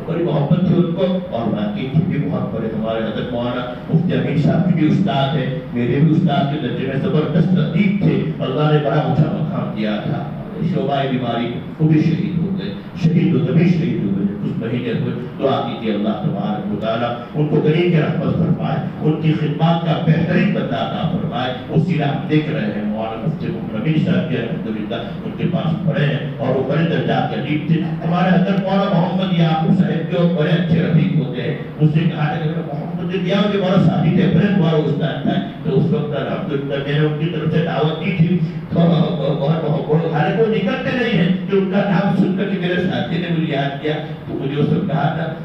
A: بڑی محبت تھی ان کو، اور باقی بھی بہت بڑے ہمارے حضرت مولانا مفتی امین صاحب کی بھی استاد ہے، میرے بھی استاد کے درجے میں زبردست ادیب تھے، اللہ نے بڑا اونچا مقام دیا تھا۔ شعبہ بیماری وہ بھی شہید ہو گئے، شہید ہو تبھی شہید ہو گئے کچھ مہینے ہوئے۔ دعا کیجیے اللہ تبارک و تعالیٰ ان کو غریب کی رحمت فرمائے، ان کی خدمات کا بہترین بندہ عطا فرمائے۔ اسی لیے ہم دیکھ رہے ہیں مولانا مفتی امین صاحب کے الحمدللہ ان کے پاس پڑھے ہیں اور وہ بڑے درجہ کے ادیب تھے۔ ہمارے حضرت مولانا محمد یعقوب صاحب کے بڑے اچھے رفیق ہوتے ہیں، مجھ سے کہا کہ محمد دیا کے بڑا ساتھی تھے، بڑے بڑا استاد تھا، تو اس وقت الحمدللہ میں نے ان کی طرف سے دعوت دی تھی تو بہت حالانکہ وہ نکلتے نہیں ہیں کہ ان کا نام سن کر کے میرے ساتھی نے مجھے یاد کیا تو مجھے اس وقت کہا تھا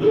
A: 2,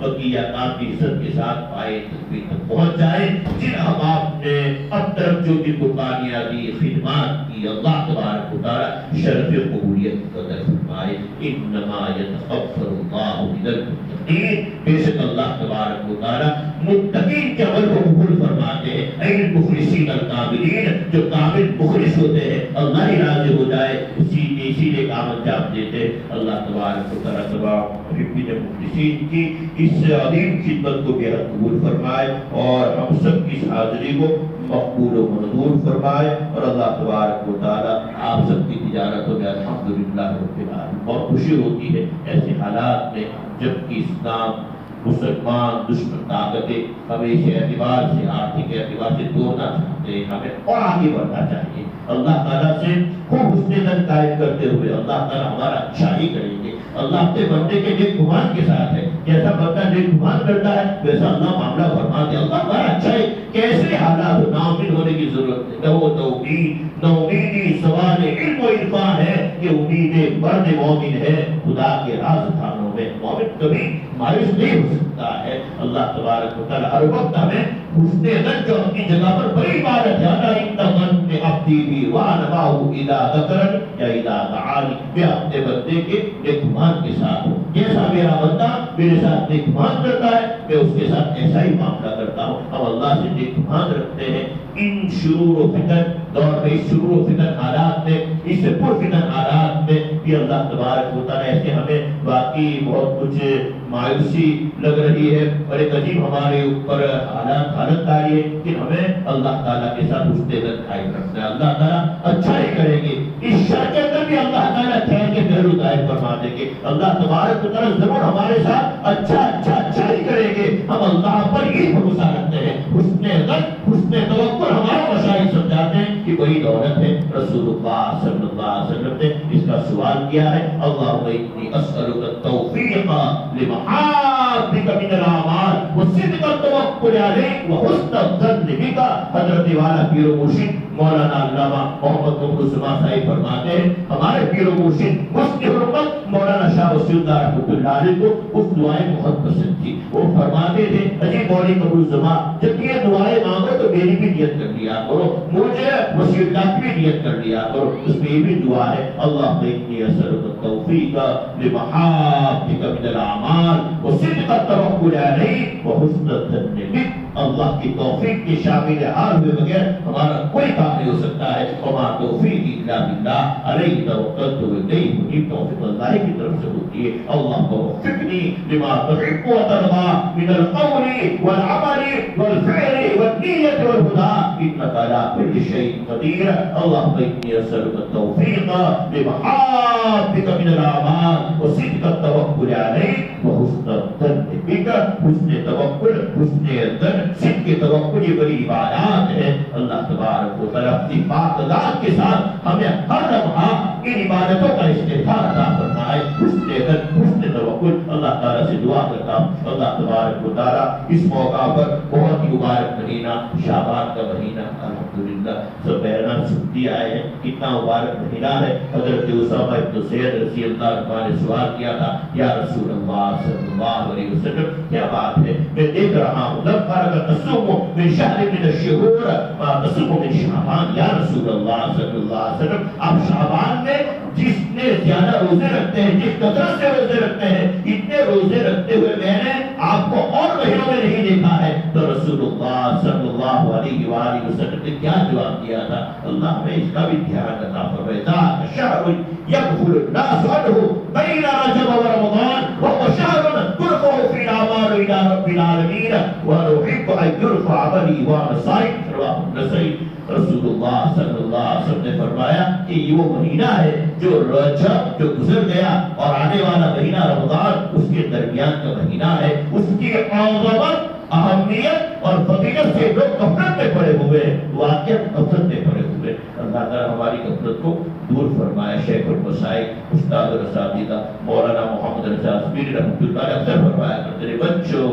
A: بقیہ کام کی عزت کے ساتھ پائے تکمیل تک پہنچ جائے. جن احباب نے اب تک جو بھی قربانیاں دی، خدمات کی، اللہ تبارک و تعالی شرف قبولیت کا در فرمائے. انما یتقبل اللہ من المتقین، بے شک اللہ تبارک و تعالی متقین کے عمل کو قبول فرماتے ہیں. این مخلصین الکاملین، جو کامل مخلص ہوتے ہیں اللہ ہی راضی ہو جائے اسی نے کام انجام دیتے. اللہ تبارک و تعالی تبارک محبین مخلصین کی اس عظیم خدمت کو بے حد قبول فرمائے اور ہم سب کی اس حاضری کو مقبول و منظور فرمائے. اور اللہ تبارک و تعالی آپ سب کی تجارتوں میں الحمدللہ رب العالمین بہت خوشی ہوتی ہے ایسے حالات میں جب کہ اسلام مسلمان دشمن طاقتیں ہمیں اس اعتبار سے آرتھک اعتبار سے توڑنا چاہتے ہیں، ہمیں اور آگے بڑھنا چاہیے. اللہ تعالیٰ سے خوب حسن ظن قائم کرتے ہوئے اللہ تعالیٰ ہمارا اچھائی کریں گے. اللہ اپنے بندے کے نیک گمان کے ساتھ ہے، جیسا بندہ نیک گمان کرتا ہے ویسا اللہ معاملہ فرماتے. اللہ ہمارا اچھائی کیسے حالات ناامید ہونے کی ضرورت ہے. وہ توحید نومیدی سوال علم و عرفان ہے کہ امید مرد مومن ہے خدا کے راز خانوں میں. مومن کبھی مایوس نہیں ہو سکتا ہے. اللہ تبارک و تعالی ہر وقت ہمیں حسن ظن جو اپنی جگہ پر بڑی عبادت ہے، انا عند ظن عبدی بی وانا معه اذا ذکرنی یا اذا دعانی، میں اپنے بندے کے نیک گمان کے ساتھ ہوں. جیسا میرا بندہ میرے ساتھ نیک گمان کرتا ہے میں اس کے ساتھ ایسا ہی معاملہ کرتا ہوں. ہم اللہ سے نیک گمان رکھتے ہیں. ان شرور و فتن دور میں، اس شرور و فتن حالات میں، اس پرفتن حالات میں بھی اللہ تبارک و تعالی ایسے ہمیں واقعی بہت کچھ مایوسی لگ رہی ہے اور ایک عجیب ہمارے اوپر حالت آئی ہے کہ ہمیں اللہ تعالیٰ کے ساتھ حسن ظن قائم رکھنا ہے. اللہ تعالیٰ اچھا ہی کریں گے. اس شر کے اندر بھی اللہ تعالیٰ خیر کے پہلو ظاہر فرما دیں گے. اللہ تبارک و تعالیٰ ضرور ہمارے ساتھ اچھا ہی کریں گے. ہم اللہ پر ہی بھروسہ رکھتے ہیں. حسن ظن حسن توکل ہمارا مشاہد سمجھاتے ہیں کہ وہی دولت ہے. رسول اللہ صلی اللہ علیہ وسلم نے اس کا سوال کیا ہے، اللہم انی اسألک التوفیق لمحابک من الاعمال وصدق التوکل علیک وحسن الظن بک. حضرت والا پیر و مرشد مولانا علامہ محمد قمر زمان صاحب فرماتے ہیں ہمارے پیر و مرشد مفتی حرمت مولانا شاہ ولی اللہ رحمۃ اللہ علیہ کو اس دعائیں بہت پسند تھی. وہ فرماتے تھے اجی مولوی قمر زمان جب یہ دعائیں مانگو تو میری بھی نیت کر لیا کرو، مجھے ولی اللہ کی بھی نیت کر لیا کرو. اس میں یہ بھی دعا ہے اللہم انی اسألک التوفیق لمحابک من الاعمال وصدق التوکل علیک وحسن الظن بک. اللہ کی توفیق کے شامل حال ہوئے بغیر ہمارا کوئی کام نہیں ہو سکتا ہے. وما توفیقی الا باللہ علیہ توکلت والیہ انیب. توفیق اللہ کی طرف سے ہوتی ہے. اللہم وفقنی لما تحب وترضى من القول والعمل والفعل والنیت والہدى انک علی کل شیء قدیر. اللہم انی اسألک التوفیق لمحابک من الاعمال وصدق التوکل علیک وحسن الظن بک. حسن توکل حسن ظن صدق توکل یہ بڑی عبادات ہے. اللہ تبارک و تعالی اپنی پاک ذات کے ساتھ ہمیں ہر لمحہ ان عبادتوں کا استغفار عطا فرمائے. حسن ظن حسن توکل اللہ تعالی سے دعا کرتا ہوں اللہ تبارک و تعالی اس موقع پر بہت ہی مبارک مہینہ شعبان کا مہینہ الحمدللہ سب بیان سنتی آئے ہیں کتنا مبارک مہینہ ہے. حضرت اسامہ بن زید رضی اللہ عنہ نے سوال کیا تھا یا رسول اللہ صلی اللہ علیہ وسلم کیا بات ہے میں دیکھ رہا ہوں تصوم من شہر من الشہور ما تصوم من شعبان. یا رسول اللہ صلی اللہ علیہ وسلم آپ شعبان میں جس نے زیادہ روزے رکھتے ہیں جس کثرت سے روزے رکھتے ہیں اتنے روزے رکھتے ہوئے میں نے آپ کو اور مہینوں میں نہیں دیکھا ہے. تو رسول اللہ صلی اللہ علیہ وآلہ وسلم نے کیا جواب دیا تھا؟ اللہ میں اس کا بھی دھیان عطا فرمائے. ذاک شہر یغفل الناس عنہ بین رجب و رمضان وهو شهر ترفع فی الاعمال الى رب العالمین ونحب ان یرفع عملی وانا صائم. رواه النسائی. رسول اللہ صلی اللہ علیہ وسلم نے فرمایا کہ یہ وہ مہینہ ہے جو رجب جو گزر گیا اور آنے والا مہینہ رمضان اس کے درمیان کا مہینہ ہے. اس کی عظمت اہمیت اور فضیلت سے لوگ غفلت میں پڑے ہوئے واقعہ غفلت میں پڑے ہوئے. اللہ تعالیٰ ہماری غفلت کو دور فرمائے. شیخ المشائخ استاد الاساتذہ مولانا محمد رضا اصفہانی رحمۃ اللہ علیہ اکثر فرمایا کرتے ہیں بچوں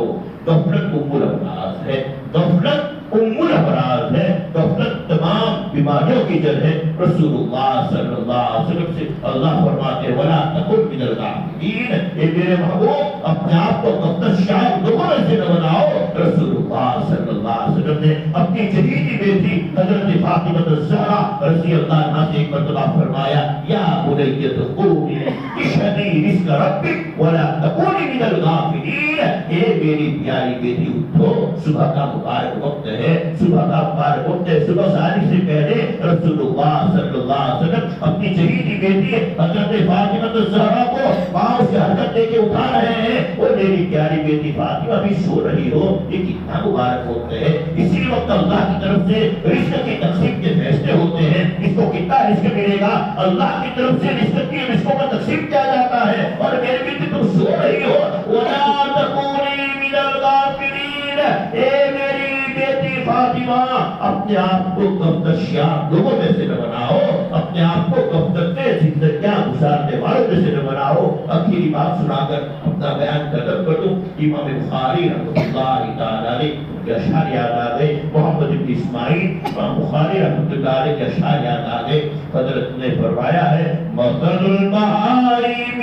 A: غفلت ام الامراض ہے. غفلت ام الامراض ہے. غفلت تمام بیماریوں کی جڑ ہے۔ رسول اللہ صلی اللہ علیہ وسلم سے اللہ فرماتے ہیں وَلَا تَكُنْ مِنَ الْغَافِلِينَ، اے میرے محبوب اپنے آپ کو غفلت شار لوگوں میں سے نہ بناؤ۔ رسول اللہ صلی اللہ علیہ وسلم نے اپنی چہیتی بیٹی حضرت فاطمہ الزہرا رضی اللہ عنہا سے ایک مرتبہ فرمایا یا بنیۃ قومی اشہدی رزق ربک ولا تکونی من الغافلین، اے میری پیاری بیٹی اٹھو، صبح کا مبارک وقت ہے، صبح کا مبارک وقت ہے۔ صبح ساری سے پہلے رسول اللہ صلی اللہ علیہ وسلم اپنی چہیتی بیٹی حضرت فاطمہ الزہرا کو پاؤں سے حرکت دے کے اٹھا رہے ہیں۔ وہ میری پیاری بیٹی فاطمہ بھی سو رہی ہو، یہ کتنا مبارک وقت ہے۔ اسی وقت اللہ کی طرف سے رزق کی تقسیم کے فیصلے ہوتے ہیں، اس کو کتنا رزق ملے گا، اللہ کی طرف سے رزق کی رزقوں کا تقسیم کیا جاتا ہے۔ اور میری بیٹی تم سو رہی ہو، وَلَا تَكُونِي مِنَ الْغَافِلِينَ، اے میری بیٹی فاطمہ اپنے آپ کو غفلتشیار لوگوں میں سے نہ بناؤ، اپنے آپ کو غفلت میں زندگیاں گزارنے والوں میں سے نہ بناؤ۔ آخری بات سنا کر اپنا بیان ختم کر دوں۔ امام بخاری رحمۃ اللہ تعالی علیہ کے اشعار یاد آ گئے، محمد بن اسماعیل امام بخاری رحمۃ اللہ علیہ کے اشعار یاد آ گئے۔ حضرت نے فرمایا ہے مثل البہائم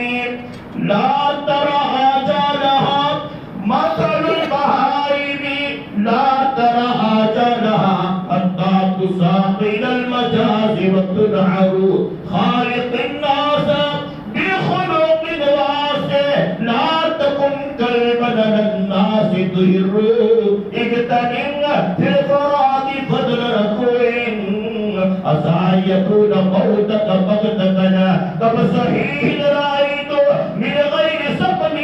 A: لا ترى آجالها، مثل البہائم لا ترى آجالها حتى تساق إلى المجاز وتنعر، خالق الناس بخلق واسع لا تكن كالبدن الناس تهر، اغتنم في الفراد فضل ركوع عسى يكون موتك بغتة كمصحيح رأيت من غير سقم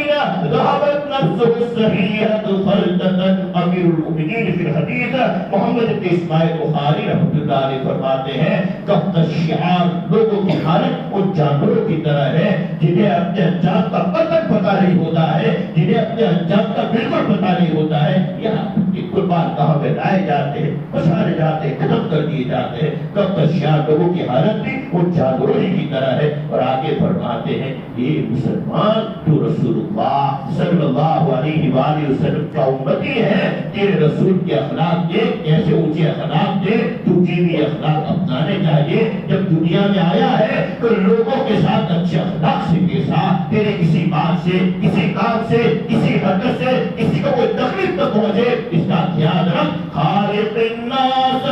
A: ذهبت نفسه الصحيحة فلتة۔ امیر المؤمنین فی الحدیث محمد بن اسماعیل بخاری رحمۃ اللہ علیہ فرماتے ہیں کفت الشعار لوگوں کی حالت ان جانوروں کی طرح ہے جنہیں اپنے انجام کا قطن پتہ نہیں ہوتا ہے، جنہیں اپنے انجام کا بالکل پتہ نہیں ہوتا ہے، یہاں قربان گاہ میں لائے جاتے ہیں، پچھاڑے جاتے ہیں، ختم کر دیے جاتے ہیں۔ کفت الشعار لوگوں کی حالت بھی ان جانوروں ہی کی طرح ہے۔ اور آگے فرماتے ہیں یہ مسلمان جو رسول اللہ صلی اللہ علیہ وآلہ وسلم کا امتی ہے، تیرے رسول کے اخلاق دے، ایسے اونچے اخلاق دے، تجھے بھی اخلاق اپنانے چاہیے۔ جب دنیا میں آیا ہے تو لوگوں کے ساتھ اچھے اخلاق سے پیش آ، تیرے کسی بات سے، کسی کام سے، کسی حرکت سے کسی کو کوئی تکلیف نہ پہنچے، اس کا خیال رکھ۔ خالق الناس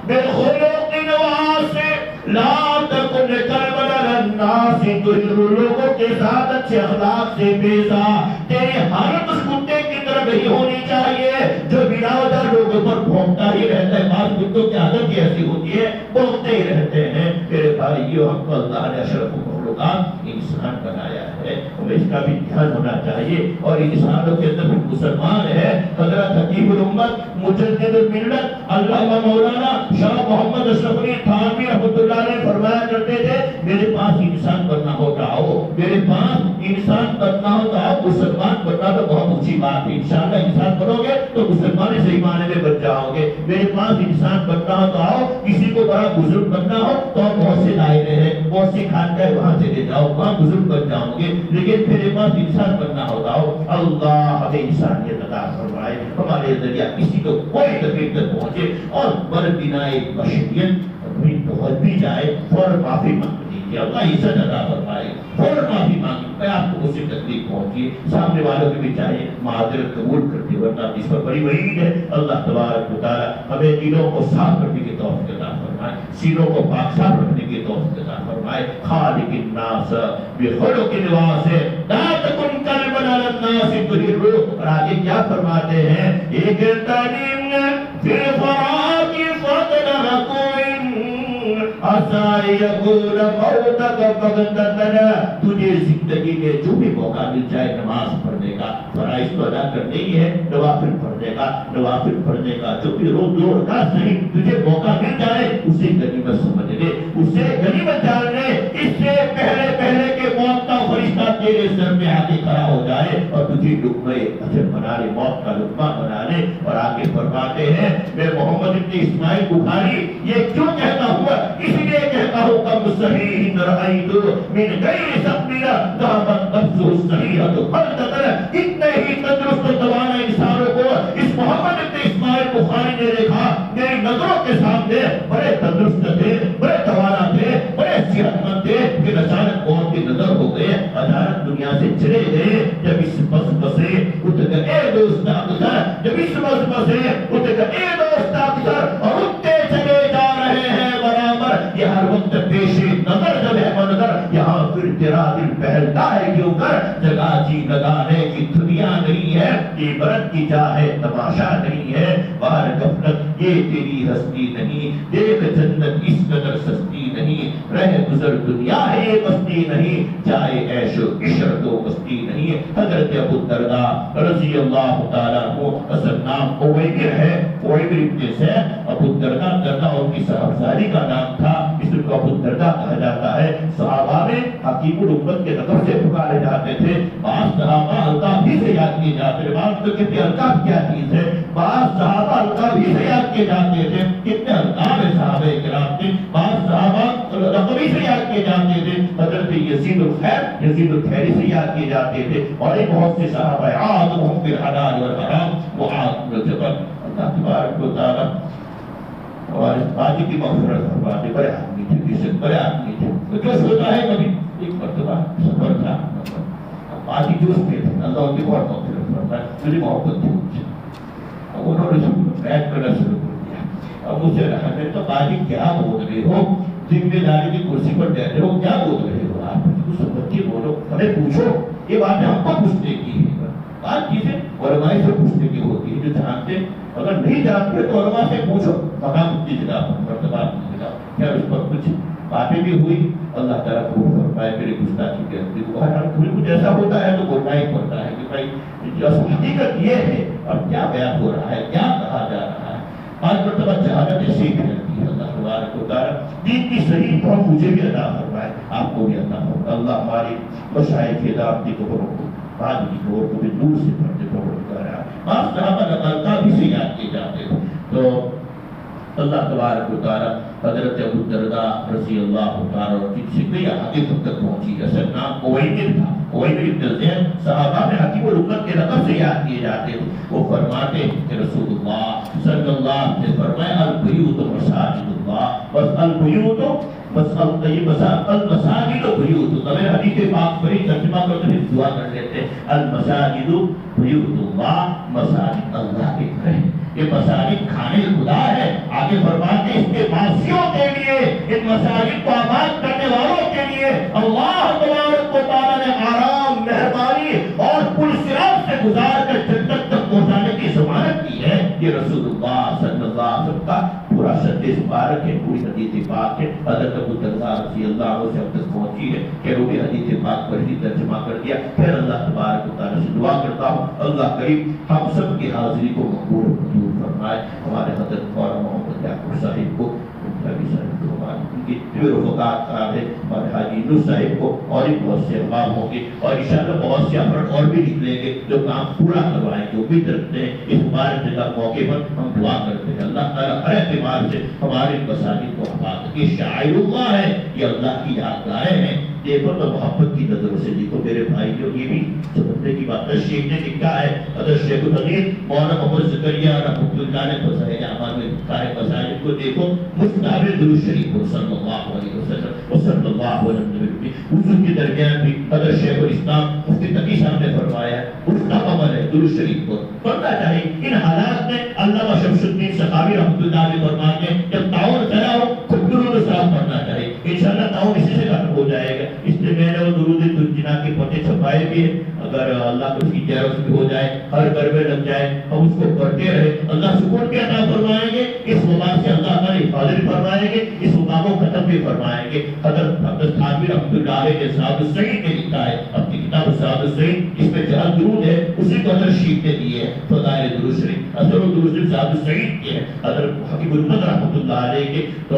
A: بالخلق واسع لا تكن كالبدن الناس تهر، لوگوں کے ساتھ اچھے اخلاق سے پیش آ، تیری حالت اس کتے کی طرح نہیں ہونی چاہیے جو بنا وجہ لوگوں پر بھونکتا ہی رہتا ہے۔ بعض کتوں کی عادت ہی ایسی ہوتی ہے، بھونکتے ہی رہتے ہیں۔ میرے بھائیو ہم کو اللہ نے اشرف المخلوقات انسان بنایا ہے، ہمیں اس کا بھی دھیان ہونا چاہیے۔ اور انسانوں کے اندر بھی مسلمان ہے۔ حضرت حکیم الامت مجدد الملت علامہ مولانا شاہ محمد اشرف علی تھانوی رحمۃ اللہ علیہ فرمایا کرتے تھے میرے پاس انسان بننا ہو تو آؤ، میرے پاس انسان بننا ہو تو آؤ، مسلمان بننا تو بہت اونچی بات ہے، انشاءاللہ انسان بنو گے تو مسلمان صحیح معنی میں بن جاؤ گے۔ میرے پاس انسان بننا ہو تو آؤ، کسی کو بڑا بزرگ بننا ہو تو آپ بہت سے دائرے ہیں، بہت سی خانقاہ وہاں چلے جاؤ، وہاں بزرگ بن جاؤ گے۔ لیکن میرے پاس انسان بننا ہو تو آؤ، اللہ ہمیں انسانیت عطا فرمائے، ہمارے ذریعہ کسی کو کوئی تکلیف نہ پہنچے، اور بر بنا بشریت پہنچ بھی جائے فوراً معافی مانگ لیجیے، اللہ عزت عطا فرمائے، فوراً معافی مانگی میں آپ کو مجھ سے تکلیف پہنچی، سامنے والوں کی بھی چاہیے معذرت قبول کرتے، ورنہ اس پر بڑی وعید ہے۔ اللہ تبارک و تعالی ہمیں دلوں کو صاف کرنے کی توفیق عطا فرمائے، سینوں کو پاک صاف رکھنے کی توفیق عطا فرمائے۔ خالق الناس بخلق واسع لا تكن كالبدن الناس تهر۔ اور آگے کیا فرماتے ہیں؟ ایک تعلیم فی الفراق فضل رکوع عسى يكون موتك بغتة، تجھے زندگی میں جو بھی موقع مل جائے نماز پڑھنے کا، فرائض تو ادا کرنے ہی ہے، نوافل پڑھنے کا، نوافل پڑھنے کا جو بھی روز دو رکعت صحیح تجھے موقع مل جائے اسے غنیمت سمجھ لے، اسے غنیمت جان لے۔ اس سے پہلے پہلے کہ موت کا فرشتہ تیرے سر میں آگے کھڑا ہو جائے اور تجھے لقمہ اجر بنا لے، موت کا لقمہ بنا لے۔ اور آگے فرماتے ہیں میں محمد بن اسماعیل بخاری یہ کیوں کہتا ہوا، اس لیے کہتا ہوں کم صحیح رأیت من غیر سقمنا ذهبت نفسه الصحیحة فلتة، اتنے ہی تندرست توانا انسانوں کو اس محمد بن اسماعیل بخاری نے دیکھا، میری نظروں کے سامنے تھے, بڑے تندرست تھے, بڑے توانا تھے, بڑے صحت مند تھے, کہ اچانک موت کی نظر ہو گئے, اچانک دنیا سے چلے گئے. جب اس بس بسے اٹھ گئے دوست اکثر, جب اس بس بسے اٹھ گئے دوست اکثر, اور اٹھتے چلے جا رہے ہیں برابر. یہ ہر وقت پیش نظر جب ہے منظر, یہاں پھر تیرا دل پہلتا ہے کیوں کر, جگہ جی لگانے کی دنیا نہیں ہے, عبرت کی جا ہے تماشا نہیں ہے. بار غفلت یہ تیری ہستی نہیں, دیکھ جنت اس قدر سستی نہیں, رہ گزر دنیا ہے یہ بستی نہیں, جائے عیش و عشرت و مستی نہیں. حضرت ابو الدرداء رضی اللہ تعالیٰ عنہ, اصل نام اویمر ہے, اویمر ابن زید. ابو الدرداء دردا ان کی صاحبزادی کا نام تھا, اس کو ابو الدرداء کہا جاتا ہے. صحابہ میں حکیم الامت کے لقب سے پکارے جاتے تھے. بعض صحابہ القاب ہی سے یاد کیے جاتے تھے, بعض تو کہتے القاب کیا چیز ہے, بعض صحابہ القاب ہی سے یاد کیے جاتے تھے. کتنے القاب ہے صحابہ کرام کے, بعض صحابہ لقب ہی سے یاد کیے جاتے تھے. حضرت یزید الخیر, یزید الخیری سے یاد کیے جاتے تھے. اور ایک بہت سے صحابہ عاد ہم فی الحلال والحرام, معاذ بن جبل. اللہ تبارک و تعالی اور باجی کی مغفرت فرماتے. بڑے آدمی تھے, کسی بڑے آدمی تھے. تو جو سوچا ہے کبھی ایک مرتبہ سفر تھا, باجی جوش میں تھے, اللہ ان کی بہت مغفرت فرمائے, مجھے محبت تھی ان سے. اب انہوں نے بیٹھ کرنا شروع کر دیا. اب مجھے رہا, میں تو باجی کیا بول رہے ہو, ذمہ داری کی کرسی پر بیٹھے ہو, کیا بول رہے ہو آپ, کچھ سمجھتی بولو, ہمیں پوچھو. یہ بات ہم کو پوچھنے کی ہے, بات چیزیں علماء سے پوچھنے کی ہوتی ہے, جو جانتے. اگر نہیں جانتے تو علماء سے پوچھو, مقام کی جگہ پر, مرتبہ کی جگہ. خیر اس پر کچھ باتیں بھی ہوئی, اللہ تعالیٰ کو فرمائے میری گستاخی کے اندر. بہرحال کوئی کچھ ایسا ہوتا ہے تو بولنا ہی پڑتا ہے کہ بھائی جو حقیقت یہ ہے اور کیا بیان ہو رہا ہے, کیا کہا جا رہا ہے. آج مرتبہ جہالت سیکھ لیتی ہے. اللہ تبارک و تعالیٰ دین کی صحیح فہم مجھے بھی عطا فرمائے, آپ کو بھی عطا فرمائے. اللہ ہماری مشائخ کی دعوتی قبروں کو, بعد کی قبر کو بھی دور سے پڑھتے پڑھتا رہا. بعض صحابہ القاب بھی سے یاد کیے جاتے ہیں. تو اللہ تبارک و تعالیٰ حضرت ابو الدرداء رضی اللہ تعالیٰ کی شکریہ حقیقت تک پہنچی. اصل نام اویمر تھا, اویمر ابن زید. صحابہ میں حکیم الامت کے لقب سے یاد کیے جاتے ہیں. وہ فرماتے کہ رسول اللہ صلی اللہ علیہ وسلم نے فرمایا البیوت مساجد اللہ, بس البیوت بس المساجد بیوت. میں حدیث پاک پڑھی, ترجمہ کرتے ہیں, دعا کر لیتے ہیں. المساجد بیوت اللہ, مساجد اللہ کے گھر ہیں. یہ مساجد کھانے خدا ہے. آگے فرماتے ہیں اس کے باسیوں کے لیے, ان مساجد کو آباد کرنے والوں کے لیے اللہ تبارک و تعالیٰ نے آرام, مہربانی اور پل صراط سے گزار کر جنت تک پہنچانے کی ضمانت کی ہے. یہ رسول اللہ صلی اللہ علیہ وسلم کا پورا سدیس مبارک ہے, پوری حدیث پاک ہے. حضرت ابو الدرداء رضی اللہ عنہ سے اب تک پہنچی ہے کہ وہ بھی حدیث پاک پر ہی ترجمہ کر دیا. پھر اللہ تبارک و تعالیٰ سے دعا کرتا ہوں اللہ کریم ہم سب کی حاضری کو مقبول منظور فرمائے. ہمارے حضرت مولانا محمد یعقوب صاحب کو, رفقات خراب ہے, ہمارے حاجی نور صاحب کو, اور بھی بہت سے احباب ہوں گے, اور انشاءاللہ بہت سے افراد اور بھی نکلیں گے جو کام پورا کروائیں گے. امید رکھتے ہیں اس مبارک جگہ موقع پر ہم دعا کرتے ہیں اللہ تعالیٰ ہر اعتبار سے ہمارے مساجد کو آباد کرے. یہ شاعر اللہ ہے, یہ اللہ کی یادگاریں ہیں. دیکھو تو محبت کی نظروں سے دیکھو میرے بھائی, جو یہ بھی سمجھنے کی بات ہے. شیخ نے لکھا ہے, حضرت شیخ الحدیث مولانا محمد زکریا رحمۃ اللہ نے فضائل اعمال میں لکھا ہے. مساجد کو دیکھو, مستحب درود شریف صلی اللہ علیہ وسلم و صلی اللہ علیہ وسلم. وضو کے درمیان بھی حضرت شیخ الاسلام مفتی تقی صاحب نے فرمایا ہے مستحب عمل ہے درود شریف کو پڑھنا چاہیے. ان حالات میں علامہ شمس الدین سخاوی رحمۃ اللہ علیہ فرماتے ہیں جب تعاون کرا ہو خود درود صاحب پڑھنا چاہیے. انشاءاللہ تعاون اسی سے ختم ہو جائے گا. اس لیے میں نے وہ درود تنجینا کے پتے چھپائے بھی ہیں. اگر اللہ کو اس کی جائز بھی ہو جائے, ہر گھر میں لگ جائے, ہم اس کو پڑھتے رہے, اللہ سکون کے عطا فرمائیں گے. اس وبا سے اللہ تعالیٰ حفاظت فرمائیں گے, اس وبا کو ختم بھی فرمائیں گے. حضرت عبدالقادر تھانوی رحمۃ اللہ علیہ نے صحابہ السعید نے لکھا ہے اپنی کتاب صحابہ السعید, اس میں جہاں درود ہے اسی کو حضرت شیخ نے دیے ہیں فضائل درود شریف. اثر و درود شریف صحابہ السعید کے ہیں, حضرت حکیم الامت رحمۃ اللہ علیہ کے. تو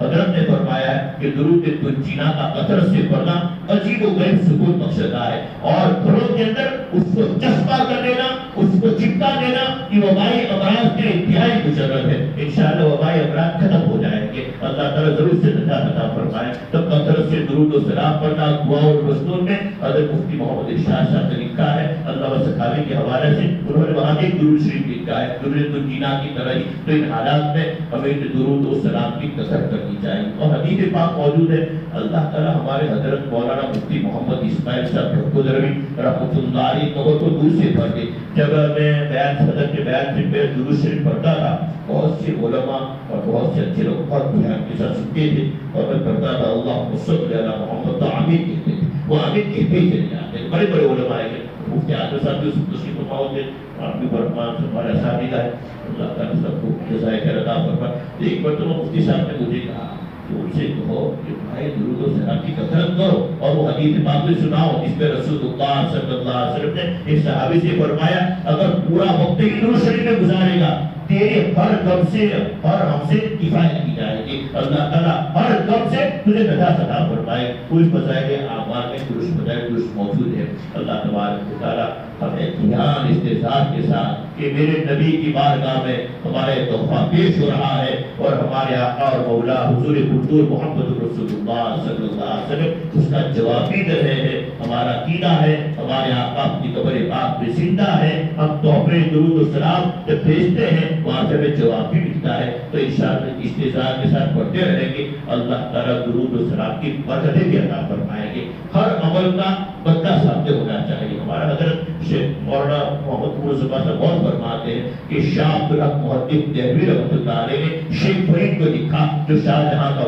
A: حضرت نے فرمایا ہے کہ درود تنجینا کا اثر سے پڑھنا عجیب و غریب سکون بخشتا ہے, اور گھروں کے اندر اس کو چسپا کر دینا, اس کو چپکا دینا, یہ وبائی امراض کے انتہائی مجرد ہے. انشاءاللہ وبائی امراض ختم ہو جائیں گے. اللہ تعالیٰ ضرور سے نجات عطا فرمائے. تب کثرت سے درود درود و سلام پڑھنا دعا اور مستور میں حضرت مفتی محمد ارشاد صاحب نے لکھا ہے اللہ سکھاوی کے حوالے سے، انہوں نے وہاں ایک درود شریف لکھا ہے درود الجینا کی طرح ہی۔ تو ان حالات میں ہمیں درود و سلام کی کثرت کرنی چاہیے۔ اور حدیث پاک موجود ہے، اللہ تعالیٰ ہمارے حضرت مولانا مفتی محمد اسماعیل صاحب بھٹودروی رحمۃ اللہ علیہ کو دور سے پڑھتے، جب میں بیان صدر کے بیان سے میں درود شریف پڑھتا تھا، بہت سے علماء اور بہت سے اچھے لوگ بہت دھیان کے ساتھ سنتے تھے، اور میں پڑھتا تھا اللہم صلی علی محمد، تو آمین کہتے تھے، وہ آمین کہتے ہی چلے جاتے ہیں۔ بڑے بڑے علماء ہیں، مفتی اعظم صاحب جو تشریف فرما ہوتے آپ بھی برمان سے ہمارے اساتذہ ہے، اللہ تعالیٰ سب کو جزائے خیر عطا فرمائے۔ ایک مرتبہ مفتی صاحب نے مجھے کہا کہ ان سے کہو کہ بھائی درود و سلام کی کثرت کرو، اور وہ حدیث پاک بھی سناؤ جس پہ رسول اللہ صلی اللہ علیہ وسلم نے ایک صحابی سے فرمایا اگر پورا وقت ہی درود شریف میں گزارے گا تیرے ہر غم سے ہر ہم سے کفایت کی جائے گی، اللہ تعالیٰ ہر غم سے تجھے نجات عطا فرمائے۔ کوئی فضائل اعمال میں درست فضائل درست موجود ہے۔ اللہ تبارک و تعالیٰ ہمیں دھیان استحضار کے ساتھ کہ میرے نبی کی بارگاہ میں ہمارے تحفہ پیش ہو رہا ہے، اور ہمارے آقا اور مولا حضور قدوس محمد رسول اللہ صلی اللہ علیہ وسلم اس کا جواب بھی دے رہے ہیں۔ ہمارا عقیدہ ہے ہمارے آقا اپنی قبر پاک میں زندہ ہے، ہم تحفے درود و سلام جب بھیجتے ہیں وہاں سے ہمیں جواب بھی ملتا ہے، تو انشاءاللہ استحضار کے ساتھ پڑھتے رہیں گے، اللہ تعالیٰ درود و سلام کی برکتیں بھی عطا فرمائیں گے۔ ہر عمل کا بدلہ سامنے ہونا چاہیے۔ ہمارا حضرت شیخ مولانا محمد مرزبہ صاحب بہت فرماتے ہیں کہ شاہ عبدالحق محدث دہلوی رحمۃ اللہ علیہ نے شیخ فرید کو لکھا جو شاہجہاں کا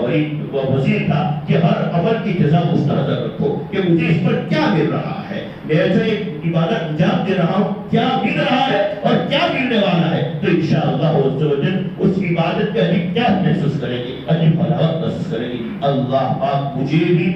A: وزیر تھا کہ ہر عمل کی جزا مستحضر رکھو کہ مجھے اس پر کیا مل رہا ہے، میں جو ایک عبادت انجام دے رہا ہوں کیا مل رہا ہے اور کیا ملنے والا ہے، تو انشاءاللہ عز و جل اس عبادت کے عجیب کیا محسوس کریں گے، عجیب حلاوت محسوس کریں گے۔ اللہ پاک مجھے بھی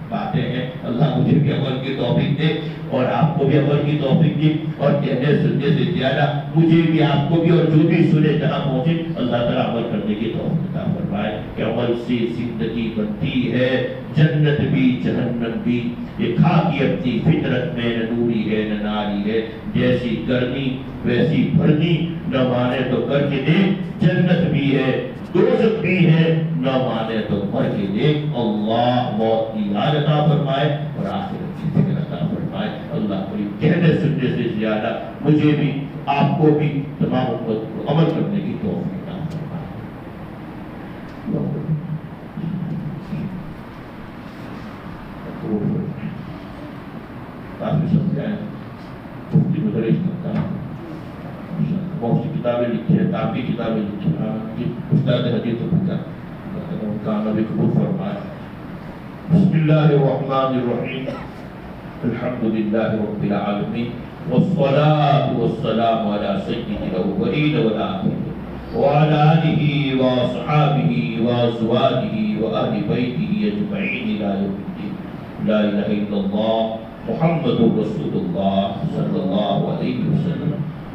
A: باتیں ہیں، اللہ مجھے بھی عمل کی توفیق دے اور آپ کو بھی عمل کی توفیق دے، اور کہنے سننے سے زیادہ مجھے بھی آپ کو بھی اور جو بھی سنے جہاں پہنچے اللہ تعالیٰ عمل کرنے کی توفیق عطا فرمائے کہ عمل سے زندگی بنتی ہے، جنت بھی جہنم بھی۔ یہ خاکی اپنی فطرت میں نہ نوری ہے نہ ناری ہے، جیسی کرنی ویسی بھرنی، نہ مانے تو کر کے دے، جنت بھی ہے دوزخ بھی ہے، نہ مانے تو مر کے دیکھ۔ اللہ موت کی یاد عطا فرمائے اور آخرت کی فکر عطا فرمائے۔ اللہ کوئی کہنے سننے سے زیادہ مجھے بھی آپ کو بھی تمام امت کو عمل کرنے کی توفیق عطا فرمائے۔ کافی سمجھائیں مفتی مدرس کرتا ہوں، بہت سی کتابیں لکھی ہیں، کافی کتابیں لکھی ہیں، استاد حدیث و فقہ ان کا نبی قبول فرمائے۔ بسم اللہ الرحمن الرحیم، الحمد للہ رب العالمین، والصلاة والسلام علی سید الاولین والآخرین وعلی آلہ واصحابہ وازواجہ وآل بیتہ اجمعین الی یوم الدین۔ لا الہ الا اللہ محمد رسول اللہ صلی اللہ علیہ وسلم۔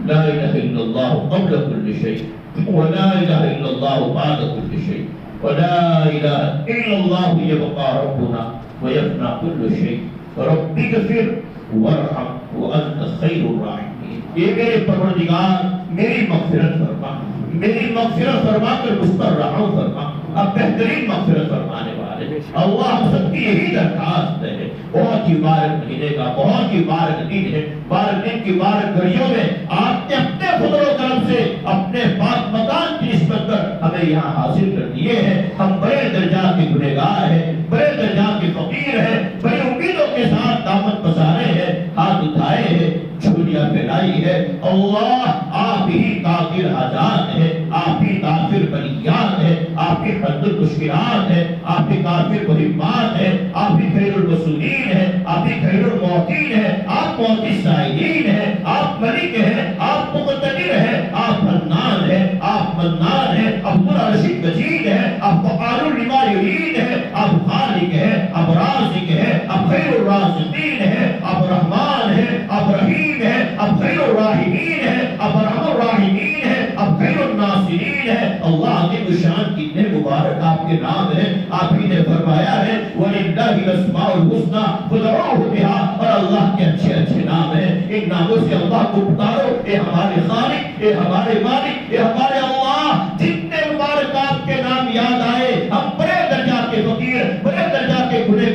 A: لا الہ الا اللہ قبل كل شيء ولا الہ الا اللہ بعد كل شيء ولا الہ الا اللہ يبقى ربنا ويفنى كل شيء رب اغفر وارحم وانت خیر الراحمین۔ یہ میرے پروردگار میری مغفرت فرما، میری مغفرت فرما کر مجھ پر رحم فرما، اب بہترین مغفرت فرمانے والے اللہ ہم سب کی یہی درخواست ہے۔ بہت ہی مبارک مہینے کا بہت ہی مبارک دن ہے، مبارک دن کی مبارک گھڑیوں میں آپ نے اپنے فضل و کرم سے اپنے پاک مکان کی نسبت کر ہمیں یہاں حاصل کر دیے ہیں۔ ہم بڑے درجات کے گنہگار ہیں، بڑے درجات کے فقیر ہیں، بڑی امیدوں کے ساتھ دامن پسارے ہیں، ہاتھ اٹھائے ہیں، جھولیاں پھیلائی ہے۔ اللہ آپ ہی قادر حاجات ہے، آپ ہی غافر بلیات ہے، آپ ہی حد المشکلات ہے، آپ ہی غافر مہمات ہے، آپ ہی خیر المسئولین ہے، آپ ہی خیر المعطین ہے، آپ معطی السائلین ہے، آپ ملک ہے، آپ مقتدر ہے، آپ حنان ہے، آپ منان ہے، آپ راشد مجید ہے، آپ فعال لما یرید ہے، آپ خالق ہے، آپ رازق ہے، آپ خیر الرازقین ہے، آپ رحمان ہے، آپ رحیم ہے، آپ خیر الراحمین ہے، آپ ارحم الراحمین ہے، آپ خیر الناصرین ہے۔ اللہ کے شان کتنے مبارک آپ کے نام ہیں، آپ ہی نے فرمایا ہے وَلِلَّهِ الْأَسْمَاءُ الْحُسْنَى فَادْعُوهُ بِهَا، اور اللہ کے اچھے اچھے نام ہیں، ان ناموں سے اللہ کو پکارو۔ اے ہمارے خالق، اے ہمارے مالک، اے ہمارے اللہ، جتنے مبارک آپ کے نام یاد آئے ہم بڑے درجات کے فقیر، بڑے درجات کے گنہگار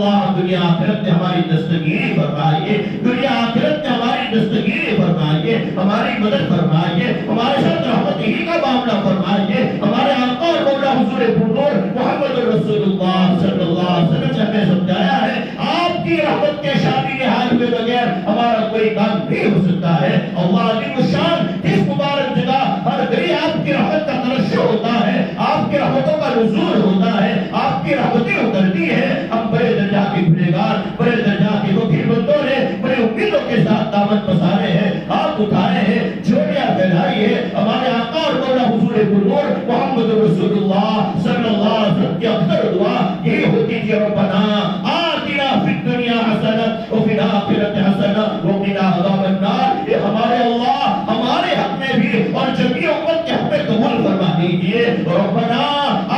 A: اللہ دنیا آخرت میں ہماری دستگیری فرمائیے، دنیا آخرت میں ہماری دستگیری فرمائیے، ہماری مدد فرمائیے، ہمارے ساتھ رحمت ہی کا معاملہ فرمائیے، ہمارے آقا اور مولا حضور پرنور محمد رسول اللہ صلی اللہ علیہ وسلم سے ہمیں سمجھایا ہے آپ کی رحمت کے شامل حال ہوئے بغیر ہمارا کوئی کام نہیں ہو سکتا ہے۔ اللہ عظیم الشان اس مبارک جگہ ہر گھڑی آپ کی رحمت کا ترشح ہوتا ہے، آپ کی رحمتوں کا نزول ہوتا ہے، آپ کی رحمتیں اترتی ہے۔ ہم بڑے درجہ کے گنہگار، بڑے درجہ کے وکیل بندوں نے بڑے امیدوں کے ساتھ دعوت پسارے ہیں، ہاتھ اٹھائے ہیں، جھولیاں پھیلائی ہے، ہمارے آقا اور مولا حضور پرنور محمد رسول اللہ صلی اللہ علیہ وسلم کی اکثر دعا یہی ہوتی تھی، ربنا آتنا فی الدنیا حسنہ وفی الآخرۃ حسنہ وقنا عذاب النار۔ یہ ہمارے اللہ ہمارے حق میں بھی اور جمیع امت کے حق میں قبول فرما دیجئے۔ ربنا